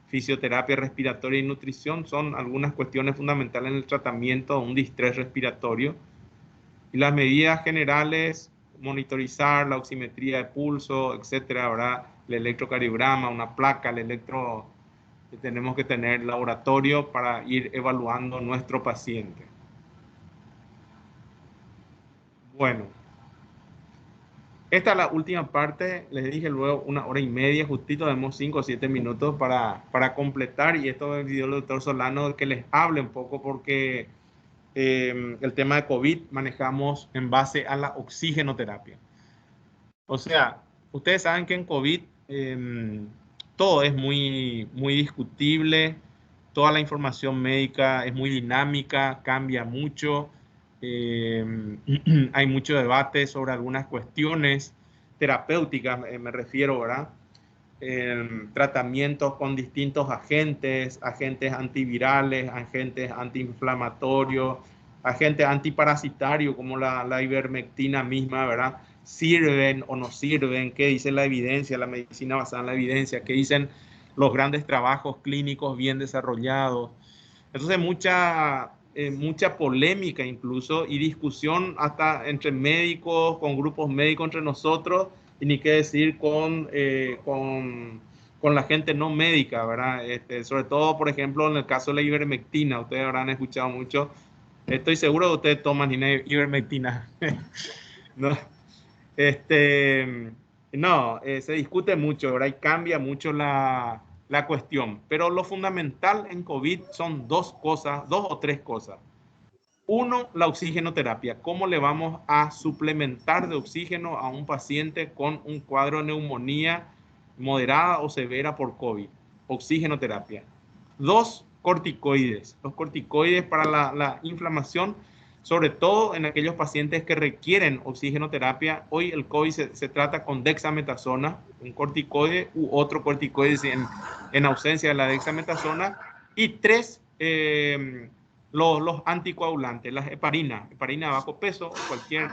fisioterapia respiratoria y nutrición, son algunas cuestiones fundamentales en el tratamiento de un distrés respiratorio. Y las medidas generales, monitorizar la oximetría de pulso, etcétera, ¿verdad? El electrocardiograma, una placa, el electro... Tenemos que tener laboratorio para ir evaluando nuestro paciente. Bueno, esta es la última parte. Les dije luego 1 hora y media, justito, tenemos 5 o 7 minutos para completar. Y esto es el video del doctor Solano, que les hable un poco porque el tema de COVID manejamos en base a la oxigenoterapia. O sea, ustedes saben que en COVID todo es muy discutible, toda la información médica es muy dinámica, cambia mucho, hay mucho debate sobre algunas cuestiones terapéuticas, me refiero, ¿verdad? Tratamientos con distintos agentes antivirales, agentes antiinflamatorios, agentes antiparasitarios como la ivermectina misma, ¿verdad? ¿Sirven o no sirven? ¿Qué dice la evidencia, la medicina basada en la evidencia? ¿Qué dicen los grandes trabajos clínicos bien desarrollados? Entonces mucha polémica incluso y discusión hasta entre médicos, con grupos médicos entre nosotros, y ni qué decir con la gente no médica, ¿verdad? Sobre todo, por ejemplo, en el caso de la ivermectina, ustedes habrán escuchado mucho. Estoy seguro que ustedes toman ivermectina. ¿No? No, se discute mucho, ¿verdad? Y cambia mucho la cuestión. Pero lo fundamental en COVID son dos o tres cosas. Uno, la oxigenoterapia. ¿Cómo le vamos a suplementar de oxígeno a un paciente con un cuadro de neumonía moderada o severa por COVID? Oxigenoterapia. Dos, corticoides. Los corticoides para la inflamación, sobre todo en aquellos pacientes que requieren oxigenoterapia. Hoy el COVID se trata con dexametasona, un corticoide u otro corticoide en ausencia de la dexametasona. Y tres, los anticoagulantes, las heparina de bajo peso, cualquier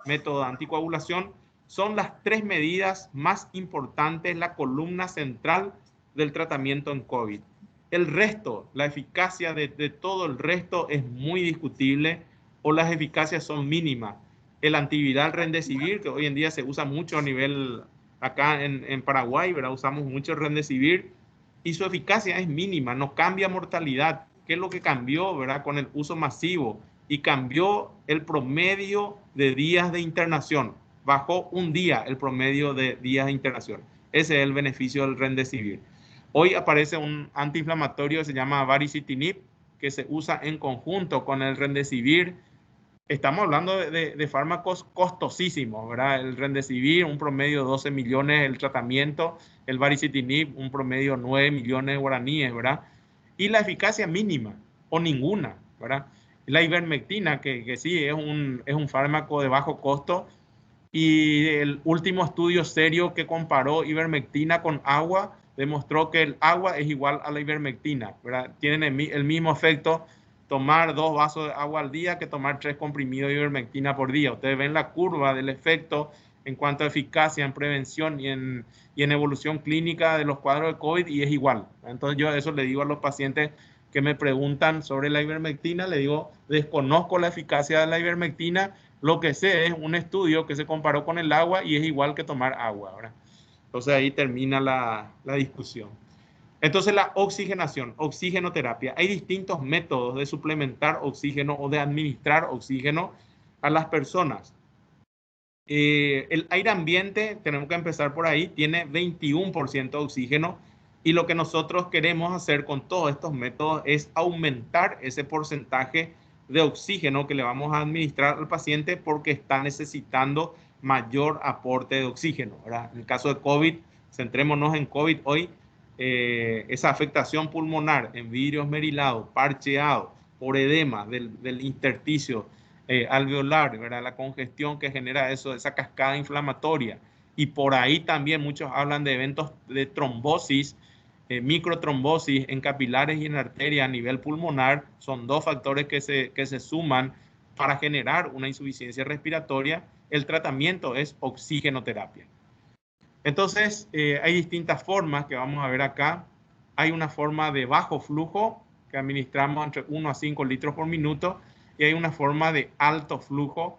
método de anticoagulación, son las tres medidas más importantes, la columna central del tratamiento en COVID. El resto, la eficacia de todo el resto es muy discutible o las eficacias son mínimas. El antiviral Remdesivir, que hoy en día se usa mucho a nivel acá en Paraguay, ¿verdad? Usamos mucho el Remdesivir y su eficacia es mínima, no cambia mortalidad. ¿Qué es lo que cambió, verdad? Con el uso masivo, y cambió el promedio de días de internación. Bajó un día el promedio de días de internación. Ese es el beneficio del Remdesivir. Hoy aparece un antiinflamatorio que se llama Baricitinib, que se usa en conjunto con el Remdesivir. Estamos hablando de fármacos costosísimos, ¿verdad? El Remdesivir, un promedio de 12 millones el tratamiento. El Baricitinib, un promedio de 9 millones de guaraníes, ¿verdad? Y la eficacia mínima o ninguna, ¿verdad? La ivermectina, que sí es un fármaco de bajo costo, y el último estudio serio que comparó ivermectina con agua demostró que el agua es igual a la ivermectina, ¿verdad? Tienen el mismo efecto tomar 2 vasos de agua al día que tomar 3 comprimidos de ivermectina por día. Ustedes ven la curva del efecto en cuanto a eficacia en prevención y en evolución clínica de los cuadros de COVID, y es igual. Entonces yo eso le digo a los pacientes que me preguntan sobre la ivermectina, le digo, desconozco la eficacia de la ivermectina, lo que sé es un estudio que se comparó con el agua y es igual que tomar agua, ¿verdad? Entonces ahí termina la discusión. Entonces la oxigenación, oxigenoterapia. Hay distintos métodos de suplementar oxígeno o de administrar oxígeno a las personas. El aire ambiente, tenemos que empezar por ahí, tiene 21% de oxígeno, y lo que nosotros queremos hacer con todos estos métodos es aumentar ese porcentaje de oxígeno que le vamos a administrar al paciente porque está necesitando mayor aporte de oxígeno, ¿verdad? En el caso de COVID, centrémonos en COVID hoy, esa afectación pulmonar en vidrio esmerilado, parcheado, por edema del intersticio alveolar, ¿verdad? La congestión que genera eso, esa cascada inflamatoria. Y por ahí también muchos hablan de eventos de trombosis, microtrombosis en capilares y en arterias a nivel pulmonar. Son dos factores que se suman para generar una insuficiencia respiratoria. El tratamiento es oxigenoterapia. Entonces, hay distintas formas que vamos a ver acá. Hay una forma de bajo flujo que administramos entre 1 a 5 litros por minuto, y hay una forma de alto flujo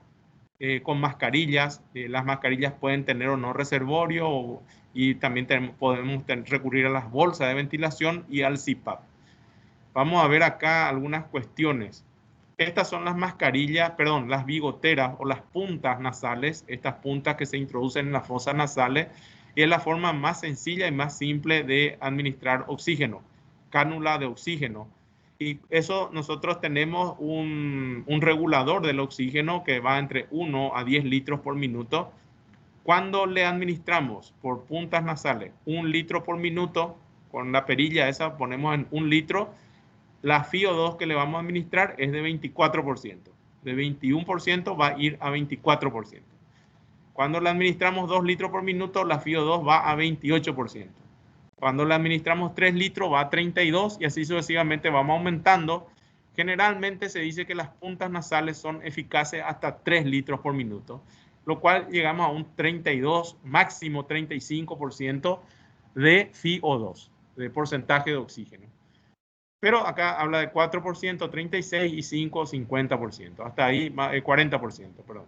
con mascarillas. Las mascarillas pueden tener o no reservorio, y también podemos recurrir a las bolsas de ventilación y al CPAP. Vamos a ver acá algunas cuestiones. Estas son las mascarillas, perdón, las bigoteras o las puntas nasales, estas puntas que se introducen en las fosas nasales, y es la forma más sencilla y más simple de administrar oxígeno, cánula de oxígeno. Y eso nosotros tenemos un regulador del oxígeno que va entre 1 a 10 litros por minuto. Cuando le administramos por puntas nasales 1 litro por minuto, con la perilla esa ponemos en 1 litro, la FiO2 que le vamos a administrar es de 24%. De 21% va a ir a 24%. Cuando le administramos 2 litros por minuto, la FiO2 va a 28%. Cuando le administramos 3 litros va a 32, y así sucesivamente vamos aumentando. Generalmente se dice que las puntas nasales son eficaces hasta 3 litros por minuto, lo cual llegamos a un 32, máximo 35% de FiO2, de porcentaje de oxígeno. Pero acá habla de 4%, 36% y 5%, 50%. Hasta ahí 40%, perdón.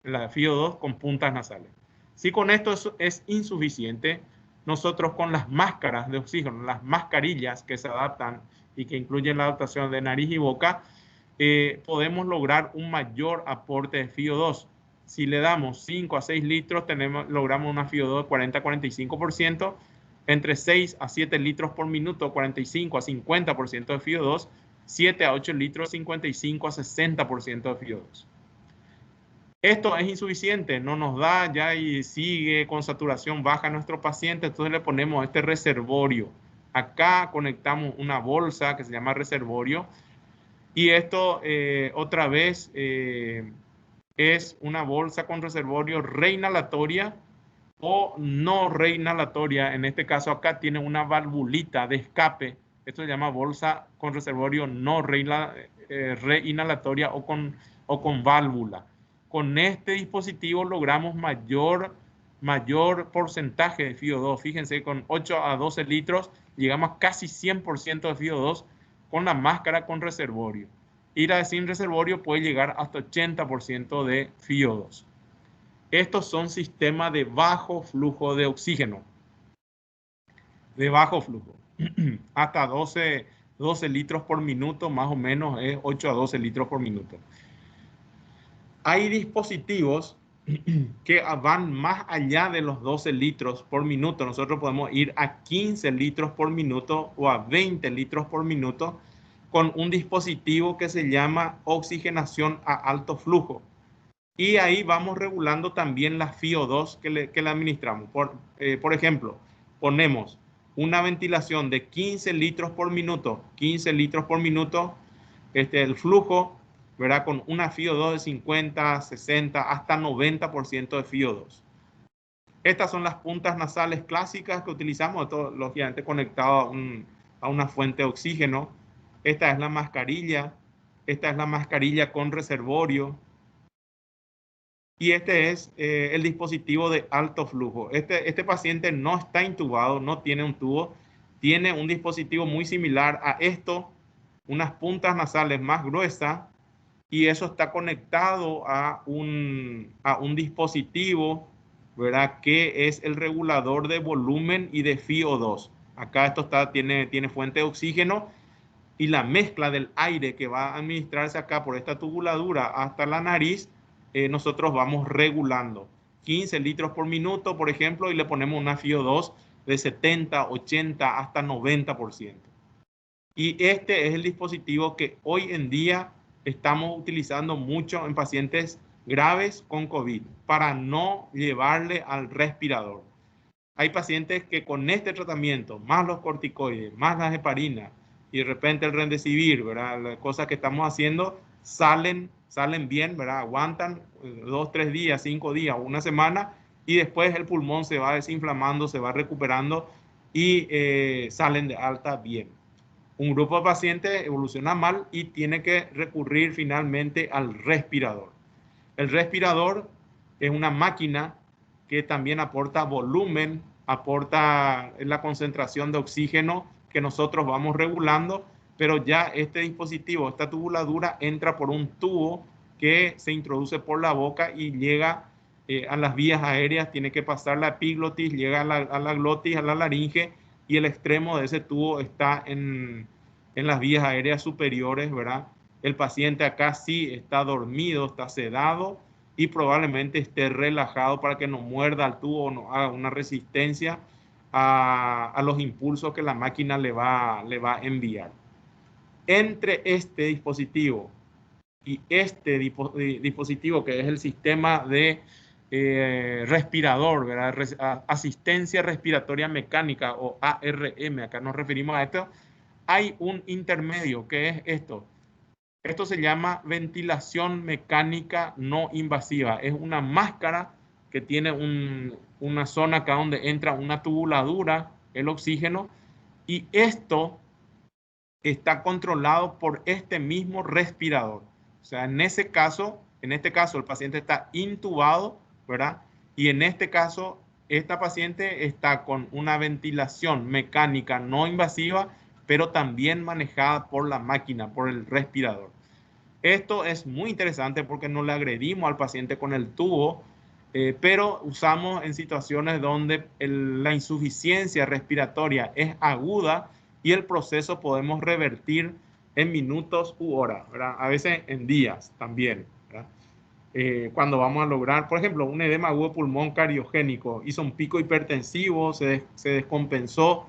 La FiO2 con puntas nasales. Si con esto es insuficiente, nosotros con las máscaras de oxígeno, las mascarillas que se adaptan y que incluyen la adaptación de nariz y boca, podemos lograr un mayor aporte de FiO2. Si le damos 5 a 6 litros, logramos una FiO2 de 40-45%. Entre 6 a 7 litros por minuto, 45 a 50% de FiO2. 7 a 8 litros, 55 a 60% de FiO2. Esto es insuficiente, no nos da ya y sigue con saturación baja nuestro paciente, entonces le ponemos este reservorio. Acá conectamos una bolsa que se llama reservorio, y esto otra vez es una bolsa con reservorio reinhalatoria o no reinhalatoria. En este caso acá tiene una valvulita de escape. Esto se llama bolsa con reservorio no reinhalatoria o con válvula. Con este dispositivo logramos mayor porcentaje de FiO2. Fíjense, con 8 a 12 litros llegamos a casi 100% de FiO2 con la máscara con reservorio. Y la sin reservorio puede llegar hasta 80% de FiO2. Estos son sistemas de bajo flujo de oxígeno. De bajo flujo. Hasta 12 litros por minuto, más o menos es 8 a 12 litros por minuto. Hay dispositivos que van más allá de los 12 litros por minuto. Nosotros podemos ir a 15 litros por minuto o a 20 litros por minuto con un dispositivo que se llama oxigenación a alto flujo. Y ahí vamos regulando también la FiO2 que le administramos. Por ejemplo, ponemos una ventilación de 15 litros por minuto, 15 litros por minuto, el flujo, ¿verdad? Con una FiO2 de 50, 60, hasta 90% de FiO2. Estas son las puntas nasales clásicas que utilizamos, lógicamente conectado a una fuente de oxígeno. Esta es la mascarilla. Esta es la mascarilla con reservorio. Y este es el dispositivo de alto flujo. Este paciente no está intubado, no tiene un tubo, tiene un dispositivo muy similar a esto, unas puntas nasales más gruesas, y eso está conectado a un dispositivo, ¿verdad? Que es el regulador de volumen y de FiO2. Acá esto tiene fuente de oxígeno, y la mezcla del aire que va a administrarse acá por esta tubuladura hasta la nariz, nosotros vamos regulando 15 litros por minuto, por ejemplo, y le ponemos una FiO2 de 70, 80 hasta 90%. Y este es el dispositivo que hoy en día estamos utilizando mucho en pacientes graves con COVID para no llevarle al respirador. Hay pacientes que con este tratamiento, más los corticoides, más las heparinas y de repente el remdesivir, ¿verdad? Las cosas que estamos haciendo salen bien, ¿verdad? Aguantan 2, 3 días, 5 días, una semana, y después el pulmón se va desinflamando, se va recuperando y salen de alta bien. Un grupo de pacientes evoluciona mal y tiene que recurrir finalmente al respirador. El respirador es una máquina que también aporta volumen, aporta la concentración de oxígeno que nosotros vamos regulando, pero ya este dispositivo, esta tubuladura, entra por un tubo que se introduce por la boca y llega a las vías aéreas, tiene que pasar la epiglotis, llega a la glotis, a la laringe, y el extremo de ese tubo está en las vías aéreas superiores, ¿verdad? El paciente acá sí está dormido, está sedado y probablemente esté relajado para que no muerda al tubo o no haga una resistencia a los impulsos que la máquina le va a enviar. Entre este dispositivo y este dispositivo, que es el sistema de respirador, ¿verdad? Asistencia respiratoria mecánica, o ARM, acá nos referimos a esto, hay un intermedio, que es esto. Esto se llama ventilación mecánica no invasiva. Es una máscara que tiene una zona acá donde entra una tubuladura, el oxígeno, y esto está controlado por este mismo respirador. O sea, en este caso, el paciente está intubado, ¿verdad? Y en este caso, esta paciente está con una ventilación mecánica no invasiva, pero también manejada por la máquina, por el respirador. Esto es muy interesante porque no le agredimos al paciente con el tubo, pero usamos en situaciones donde la insuficiencia respiratoria es aguda y el proceso podemos revertir en minutos u horas, ¿verdad? A veces en días también, ¿verdad? Cuando vamos a lograr, por ejemplo, un edema agudo pulmón cardiogénico, hizo un pico hipertensivo, se descompensó,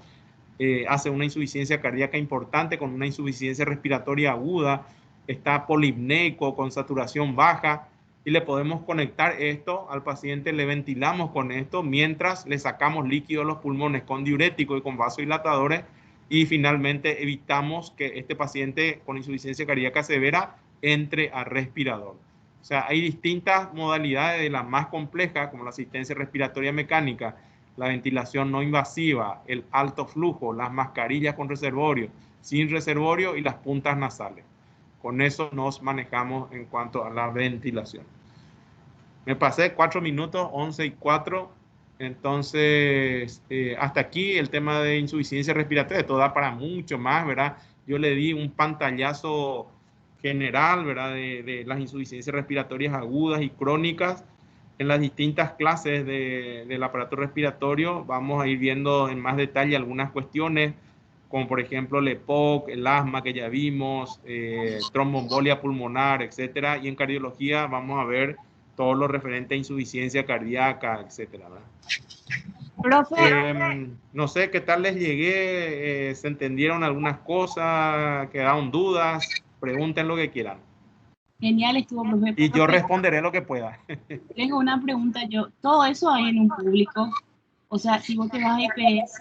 hace una insuficiencia cardíaca importante con una insuficiencia respiratoria aguda, está polipneico con saturación baja, y le podemos conectar esto al paciente, le ventilamos con esto mientras le sacamos líquido a los pulmones con diurético y con vasodilatadores, y finalmente evitamos que este paciente con insuficiencia cardíaca severa entre a respirador. O sea, hay distintas modalidades, de las más complejas, como la asistencia respiratoria mecánica, la ventilación no invasiva, el alto flujo, las mascarillas con reservorio, sin reservorio y las puntas nasales. Con eso nos manejamos en cuanto a la ventilación. Me pasé 4 minutos, 11 y 4. Entonces, hasta aquí el tema de insuficiencia respiratoria. Esto da para mucho más, ¿verdad? Yo le di un pantallazo general, ¿verdad? De las insuficiencias respiratorias agudas y crónicas. En las distintas clases del aparato respiratorio vamos a ir viendo en más detalle algunas cuestiones, como por ejemplo el EPOC, el asma que ya vimos, tromboembolia pulmonar, etcétera. Y en cardiología vamos a ver todo lo referente a insuficiencia cardíaca, etcétera, ¿verdad? Profe, No sé qué tal les llegué, se entendieron algunas cosas, quedaron dudas, pregunten lo que quieran. Genial estuvo, profe. Y yo responderé lo que pueda. Tengo una pregunta yo. ¿Todo eso hay en un público? O sea, si vos te vas a IPS...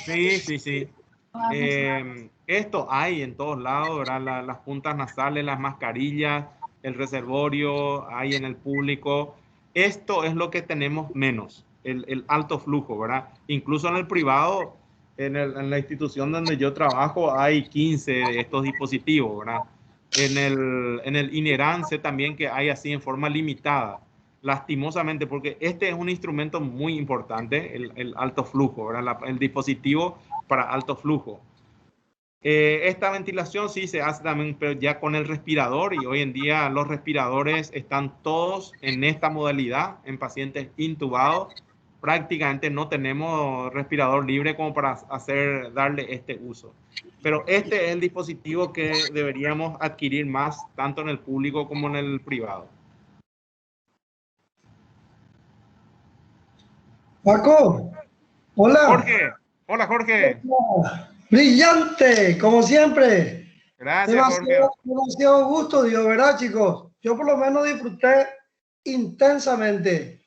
Sí. Esto hay en todos lados, ¿verdad? Las puntas nasales, las mascarillas, el reservorio, hay en el público. Esto es lo que tenemos menos, el alto flujo, ¿verdad? Incluso en el privado, en la institución donde yo trabajo, hay 15 de estos dispositivos, ¿verdad? en el INERANCE también que hay así en forma limitada, lastimosamente, porque este es un instrumento muy importante, el alto flujo, ¿verdad? El dispositivo para alto flujo. Esta ventilación sí se hace también, pero ya con el respirador, y hoy en día los respiradores están todos en esta modalidad, en pacientes intubados. Prácticamente no tenemos respirador libre como para darle este uso. Pero este es el dispositivo que deberíamos adquirir más, tanto en el público como en el privado. Paco, hola. Jorge, hola Jorge. Brillante, como siempre. Gracias, Jorge. Demasiado gusto, Dios, ¿verdad, chicos? Yo por lo menos disfruté intensamente.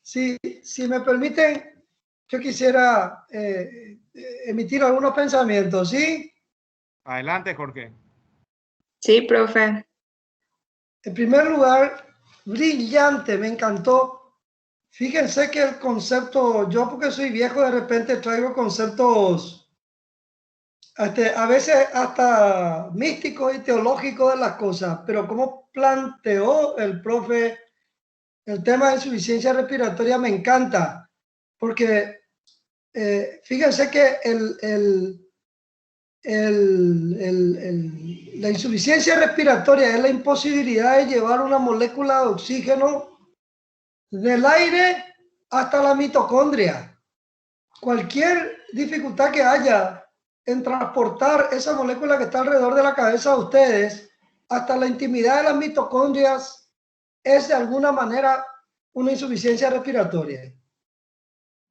Si me permiten, yo quisiera emitir algunos pensamientos, ¿sí? Adelante, Jorge. Sí, profe. En primer lugar, brillante, me encantó. Fíjense que el concepto, yo porque soy viejo, de repente traigo conceptos a veces hasta místicos y teológicos de las cosas, pero como planteó el profe el tema de insuficiencia respiratoria me encanta, porque fíjense que la insuficiencia respiratoria es la imposibilidad de llevar una molécula de oxígeno del aire hasta la mitocondria. Cualquier dificultad que haya en transportar esa molécula que está alrededor de la cabeza de ustedes hasta la intimidad de las mitocondrias es de alguna manera una insuficiencia respiratoria.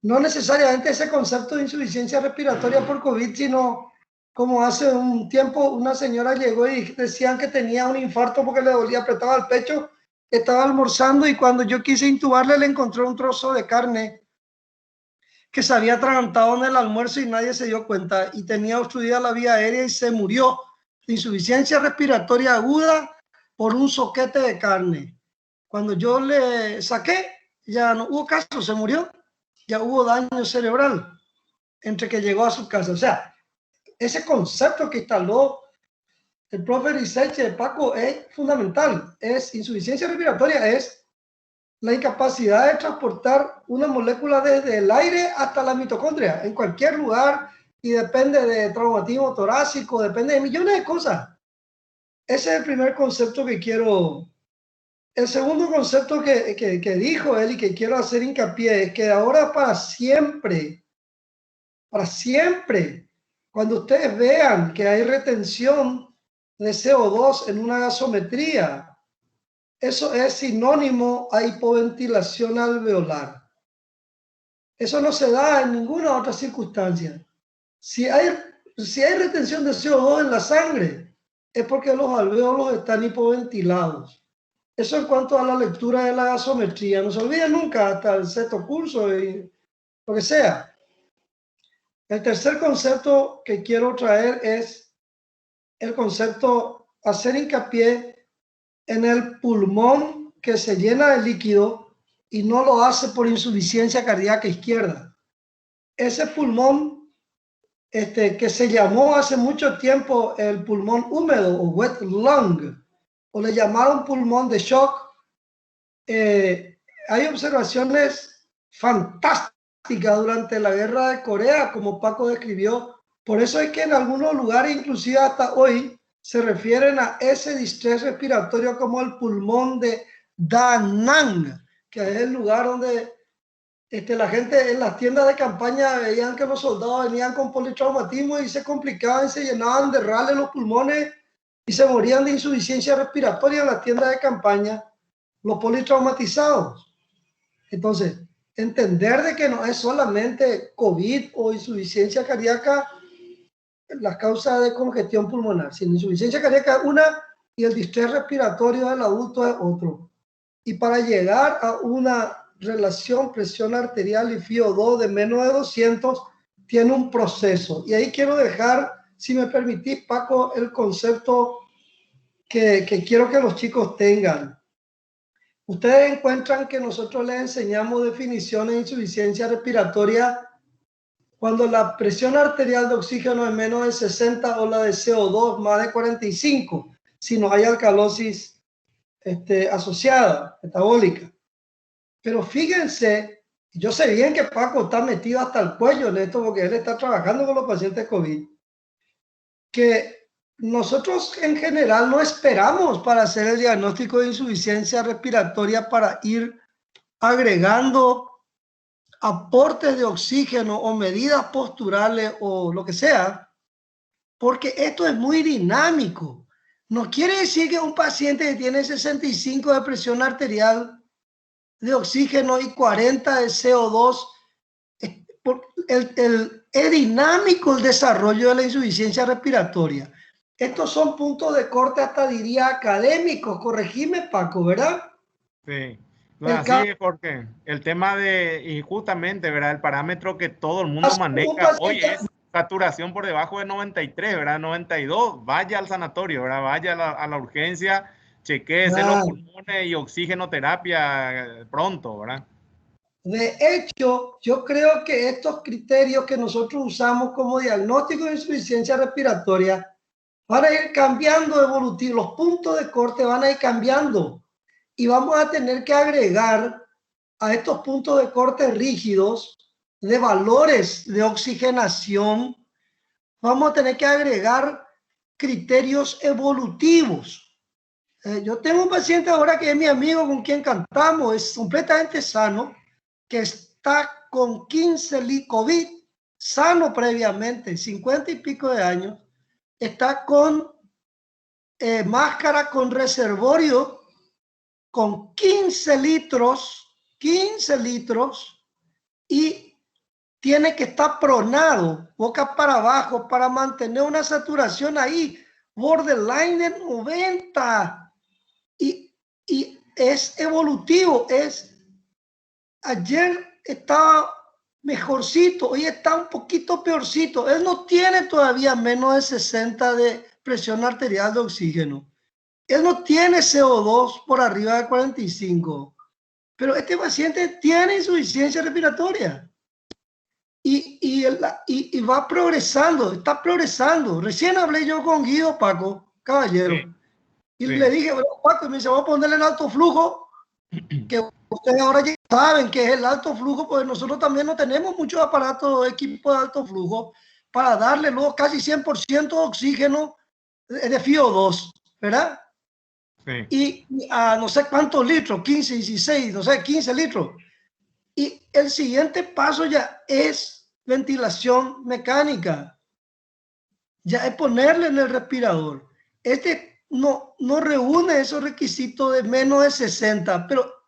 No necesariamente ese concepto de insuficiencia respiratoria por COVID, sino como hace un tiempo una señora llegó y decían que tenía un infarto porque le dolía, apretaba el pecho, estaba almorzando y cuando yo quise intubarle le encontré un trozo de carne que se había atragantado en el almuerzo y nadie se dio cuenta y tenía obstruida la vía aérea y se murió de insuficiencia respiratoria aguda por un soquete de carne. Cuando yo le saqué, ya no hubo caso, se murió, ya hubo daño cerebral entre que llegó a su casa. O sea, ese concepto que instaló el profe Riseche de Paco es fundamental. Es insuficiencia respiratoria, es la incapacidad de transportar una molécula desde el aire hasta la mitocondria, en cualquier lugar, y depende de traumatismo torácico, depende de millones de cosas. Ese es el primer concepto que quiero. El segundo concepto que dijo él y que quiero hacer hincapié es que ahora para siempre, cuando ustedes vean que hay retención de CO2 en una gasometría, eso es sinónimo a hipoventilación alveolar. Eso no se da en ninguna otra circunstancia. Si hay retención de CO2 en la sangre, es porque los alvéolos están hipoventilados. Eso en cuanto a la lectura de la gasometría. No se olvide nunca hasta el sexto curso y lo que sea. El tercer concepto que quiero traer es el concepto, hacer hincapié en el pulmón que se llena de líquido y no lo hace por insuficiencia cardíaca izquierda. Ese pulmón que se llamó hace mucho tiempo el pulmón húmedo o wet lung, o le llamaron pulmón de shock. Hay observaciones fantásticas durante la guerra de Corea, como Paco describió. Por eso es que en algunos lugares, inclusive hasta hoy, se refieren a ese distrés respiratorio como el pulmón de Da Nang, que es el lugar donde la gente en las tiendas de campaña veían que los soldados venían con politraumatismo y se complicaban, se llenaban de rales los pulmones y se morían de insuficiencia respiratoria en las tiendas de campaña, los politraumatizados. Entonces, entender de que no es solamente COVID o insuficiencia cardíaca las causas de congestión pulmonar, sino insuficiencia cardíaca es una y el distrés respiratorio del adulto es otro. Y para llegar a una relación presión arterial y FiO2 de menos de 200, tiene un proceso. Y ahí quiero dejar, si me permitís, Paco, el concepto que quiero que los chicos tengan. Ustedes encuentran que nosotros les enseñamos definiciones de insuficiencia respiratoria cuando la presión arterial de oxígeno es menos de 60 o la de CO2 más de 45. si no hay alcalosis asociada, metabólica. Pero fíjense, yo sé bien que Paco está metido hasta el cuello en esto porque él está trabajando con los pacientes COVID, que nosotros en general no esperamos para hacer el diagnóstico de insuficiencia respiratoria para ir agregando aportes de oxígeno o medidas posturales o lo que sea, porque esto es muy dinámico. No quiere decir que un paciente que tiene 65 de presión arterial de oxígeno y 40 de CO2, es dinámico el desarrollo de la insuficiencia respiratoria. Estos son puntos de corte hasta diría académicos, corregime Paco, ¿verdad? Sí, así es, Jorge. El tema de, y justamente, ¿verdad? El parámetro que todo el mundo maneja hoy es saturación por debajo de 93, ¿verdad? 92, vaya al sanatorio, ¿verdad? Vaya a la urgencia, chequéese los pulmones y oxigenoterapia pronto, ¿verdad? De hecho, yo creo que estos criterios que nosotros usamos como diagnóstico de insuficiencia respiratoria van a ir cambiando evolutivo, los puntos de corte van a ir cambiando y vamos a tener que agregar a estos puntos de corte rígidos de valores de oxigenación, vamos a tener que agregar criterios evolutivos. Yo tengo un paciente ahora que es mi amigo con quien cantamos, es completamente sano, que está con 15 COVID, sano previamente, 50 y pico de años, está con máscara con reservorio, con 15 litros y tiene que estar pronado, boca para abajo, para mantener una saturación ahí, borderline de 90. Y es evolutivo, ayer estaba mejorcito, hoy está un poquito peorcito. Él no tiene todavía menos de 60 de presión arterial de oxígeno. Él no tiene CO2 por arriba de 45. Pero este paciente tiene insuficiencia respiratoria. Y va progresando, está progresando. Recién hablé yo con Guido, Paco, caballero. Sí. Y le dije, bueno, Paco, me dice, vamos a ponerle el alto flujo, que ustedes ahora ya saben que es el alto flujo, pues nosotros también no tenemos muchos aparatos, equipos de alto flujo, para darle luego casi 100% de oxígeno de FiO2, ¿verdad? Sí. Y a no sé cuántos litros, 15, 16, no sé, 15 litros. Y el siguiente paso ya es ventilación mecánica, ya es ponerle en el respirador. No reúne esos requisitos de menos de 60,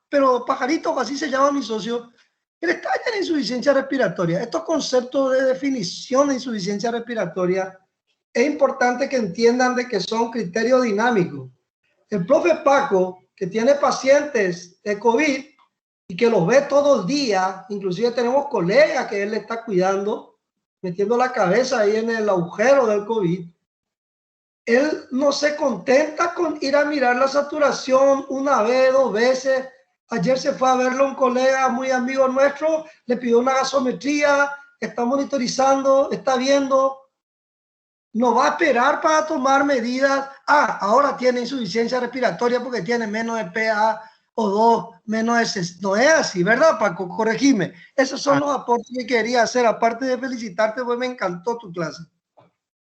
pero Pajarito, así se llama mi socio, él está ya en insuficiencia respiratoria. Estos conceptos de definición de insuficiencia respiratoria es importante que entiendan de que son criterios dinámicos. El profe Paco, que tiene pacientes de COVID y que los ve todo el día, inclusive tenemos colegas que él le está cuidando, metiendo la cabeza ahí en el agujero del COVID, él no se contenta con ir a mirar la saturación una vez, 2 veces. Ayer se fue a verlo un colega muy amigo nuestro, le pidió una gasometría, está monitorizando, está viendo. No va a esperar para tomar medidas. Ahora tiene insuficiencia respiratoria porque tiene menos de PaO2, menos de 60. No es así, ¿verdad, Paco? Corregime. Esos son los aportes que quería hacer. Aparte de felicitarte, pues me encantó tu clase.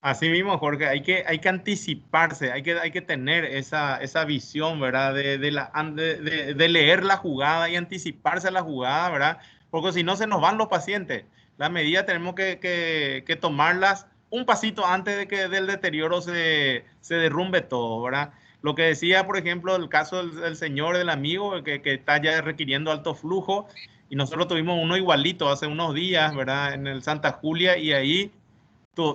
Así mismo, Jorge, hay que anticiparse, hay que tener esa visión, ¿verdad? De leer la jugada y anticiparse a la jugada, ¿verdad? Porque si no se nos van los pacientes. Las medidas tenemos que tomarlas un pasito antes de que del deterioro se derrumbe todo, ¿verdad? Lo que decía, por ejemplo, el caso del señor, del amigo, que está ya requiriendo alto flujo, y nosotros tuvimos uno igualito hace unos días, ¿verdad? En el Santa Julia, y ahí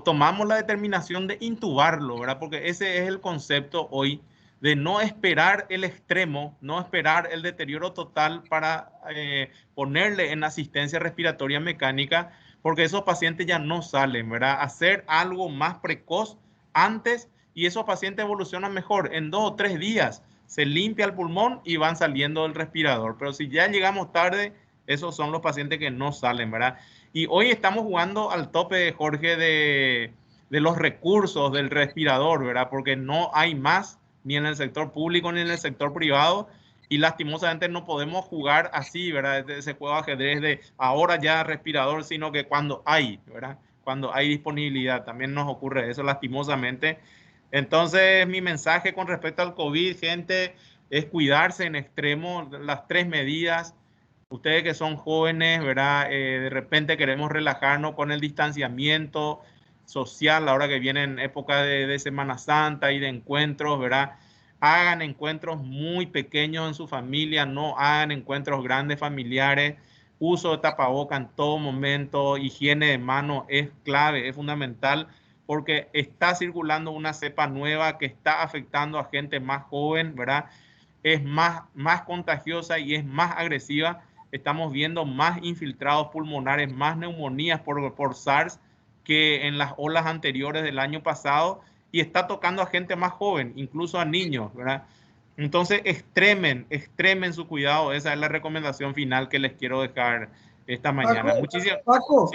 tomamos la determinación de intubarlo, ¿verdad? Porque ese es el concepto hoy, de no esperar el extremo, no esperar el deterioro total para ponerle en asistencia respiratoria mecánica, porque esos pacientes ya no salen, ¿verdad? Hacer algo más precoz antes y esos pacientes evolucionan mejor. En 2 o 3 días se limpia el pulmón y van saliendo del respirador. Pero si ya llegamos tarde, esos son los pacientes que no salen, ¿verdad? Y hoy estamos jugando al tope, Jorge, de los recursos del respirador, ¿verdad? Porque no hay más ni en el sector público ni en el sector privado, y lastimosamente no podemos jugar así, ¿verdad? Ese juego de ajedrez de ahora ya respirador, sino que cuando hay, ¿verdad? Cuando hay disponibilidad, también nos ocurre eso lastimosamente. Entonces, mi mensaje con respecto al COVID, gente, es cuidarse en extremo, las 3 medidas. Ustedes que son jóvenes, ¿verdad? De repente queremos relajarnos con el distanciamiento social, ahora que vienen épocas de Semana Santa y de encuentros, ¿verdad? Hagan encuentros muy pequeños en su familia, no hagan encuentros grandes familiares. Uso de tapaboca en todo momento, higiene de manos es clave, es fundamental, porque está circulando una cepa nueva que está afectando a gente más joven, ¿verdad? Es más contagiosa y es más agresiva. Estamos viendo más infiltrados pulmonares, más neumonías por SARS que en las olas anteriores del año pasado, y está tocando a gente más joven, incluso a niños, ¿verdad? Entonces, extremen su cuidado. Esa es la recomendación final que les quiero dejar esta mañana.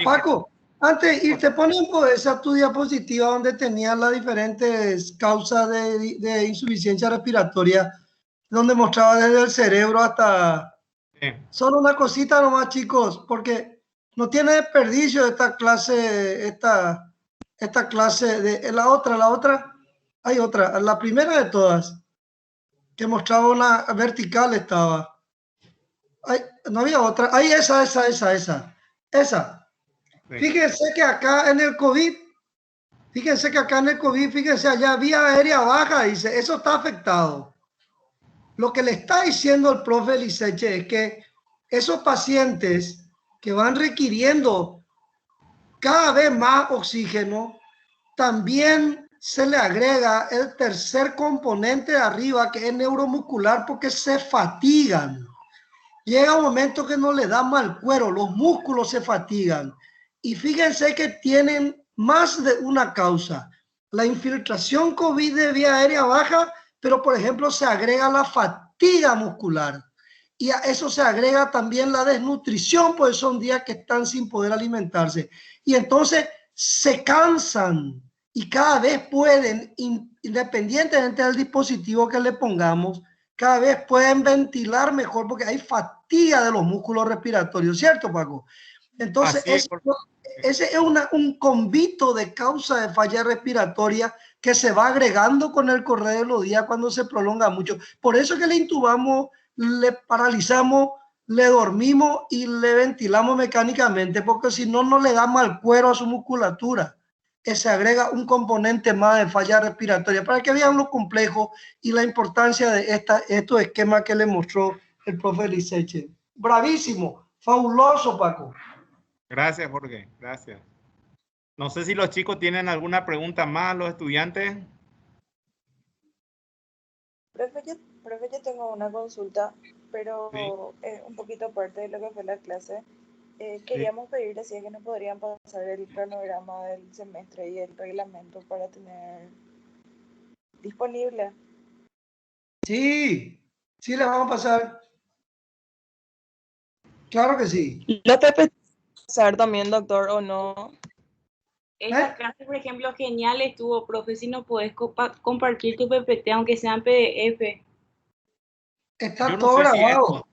Paco, antes de irte, ponen esa tu diapositiva donde tenías las diferentes causas de insuficiencia respiratoria, donde mostraba desde el cerebro hasta... Sí. Solo una cosita nomás, chicos, porque no tiene desperdicio esta clase, esta clase de la otra, hay otra, la primera de todas, que mostraba una vertical estaba. Ay, no había otra. Ahí esa. Sí. Fíjense que acá en el COVID, fíjense allá, vía aérea baja, dice, eso está afectado. Lo que le está diciendo el profe Liceche es que esos pacientes que van requiriendo cada vez más oxígeno, también se le agrega el tercer componente de arriba, que es neuromuscular, porque se fatigan. Llega un momento que no le da mal cuero, los músculos se fatigan. Y fíjense que tienen más de una causa. La infiltración COVID de vía aérea baja, pero por ejemplo se agrega la fatiga muscular. Y a eso se agrega también la desnutrición, pues son días que están sin poder alimentarse. Y entonces se cansan y cada vez pueden, independientemente del dispositivo que le pongamos, cada vez pueden ventilar mejor porque hay fatiga de los músculos respiratorios, ¿cierto, Paco? Entonces, ese es un convito de causa de falla respiratoria que se va agregando con el correr de los días cuando se prolonga mucho. Por eso es que le intubamos, le paralizamos, le dormimos y le ventilamos mecánicamente, porque si no, no le da mal cuero a su musculatura. Se agrega un componente más de falla respiratoria para que vean lo complejo y la importancia de estos esquemas que le mostró el profe Liceche. Bravísimo, fabuloso, Paco. Gracias, Jorge, gracias. No sé si los chicos tienen alguna pregunta más, los estudiantes. Profe, yo tengo una consulta, pero Sí. un poquito aparte de lo que fue la clase. Queríamos pedirle si es que nos podrían pasar el cronograma del semestre y el reglamento para tener disponible. Sí, sí le vamos a pasar. Claro que sí. ¿Los PPT pasar también, doctor, o no? Esta clase, por ejemplo, genial estuvo, profe, si no puedes compartir tu PPT, aunque sea en PDF. Está Yo no todo sé si grabado.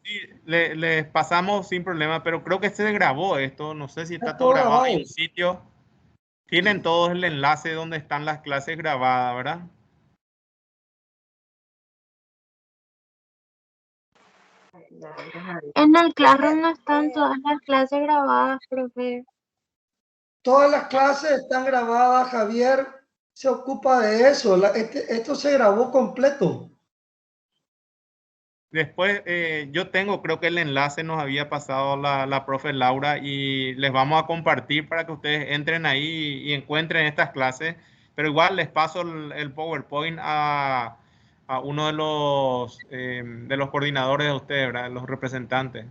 les pasamos sin problema, pero creo que se grabó esto. No sé si está todo todo grabado. grabado. Hay un sitio. Tienen todos el enlace donde están las clases grabadas, ¿verdad? En el Classroom no están todas las clases grabadas, profe. Todas las clases están grabadas, Javier se ocupa de eso. Esto se grabó completo. Después, yo creo que el enlace nos había pasado la profe Laura y les vamos a compartir para que ustedes entren ahí y encuentren estas clases. Pero igual les paso el PowerPoint a uno de los coordinadores de ustedes, ¿verdad? Los representantes.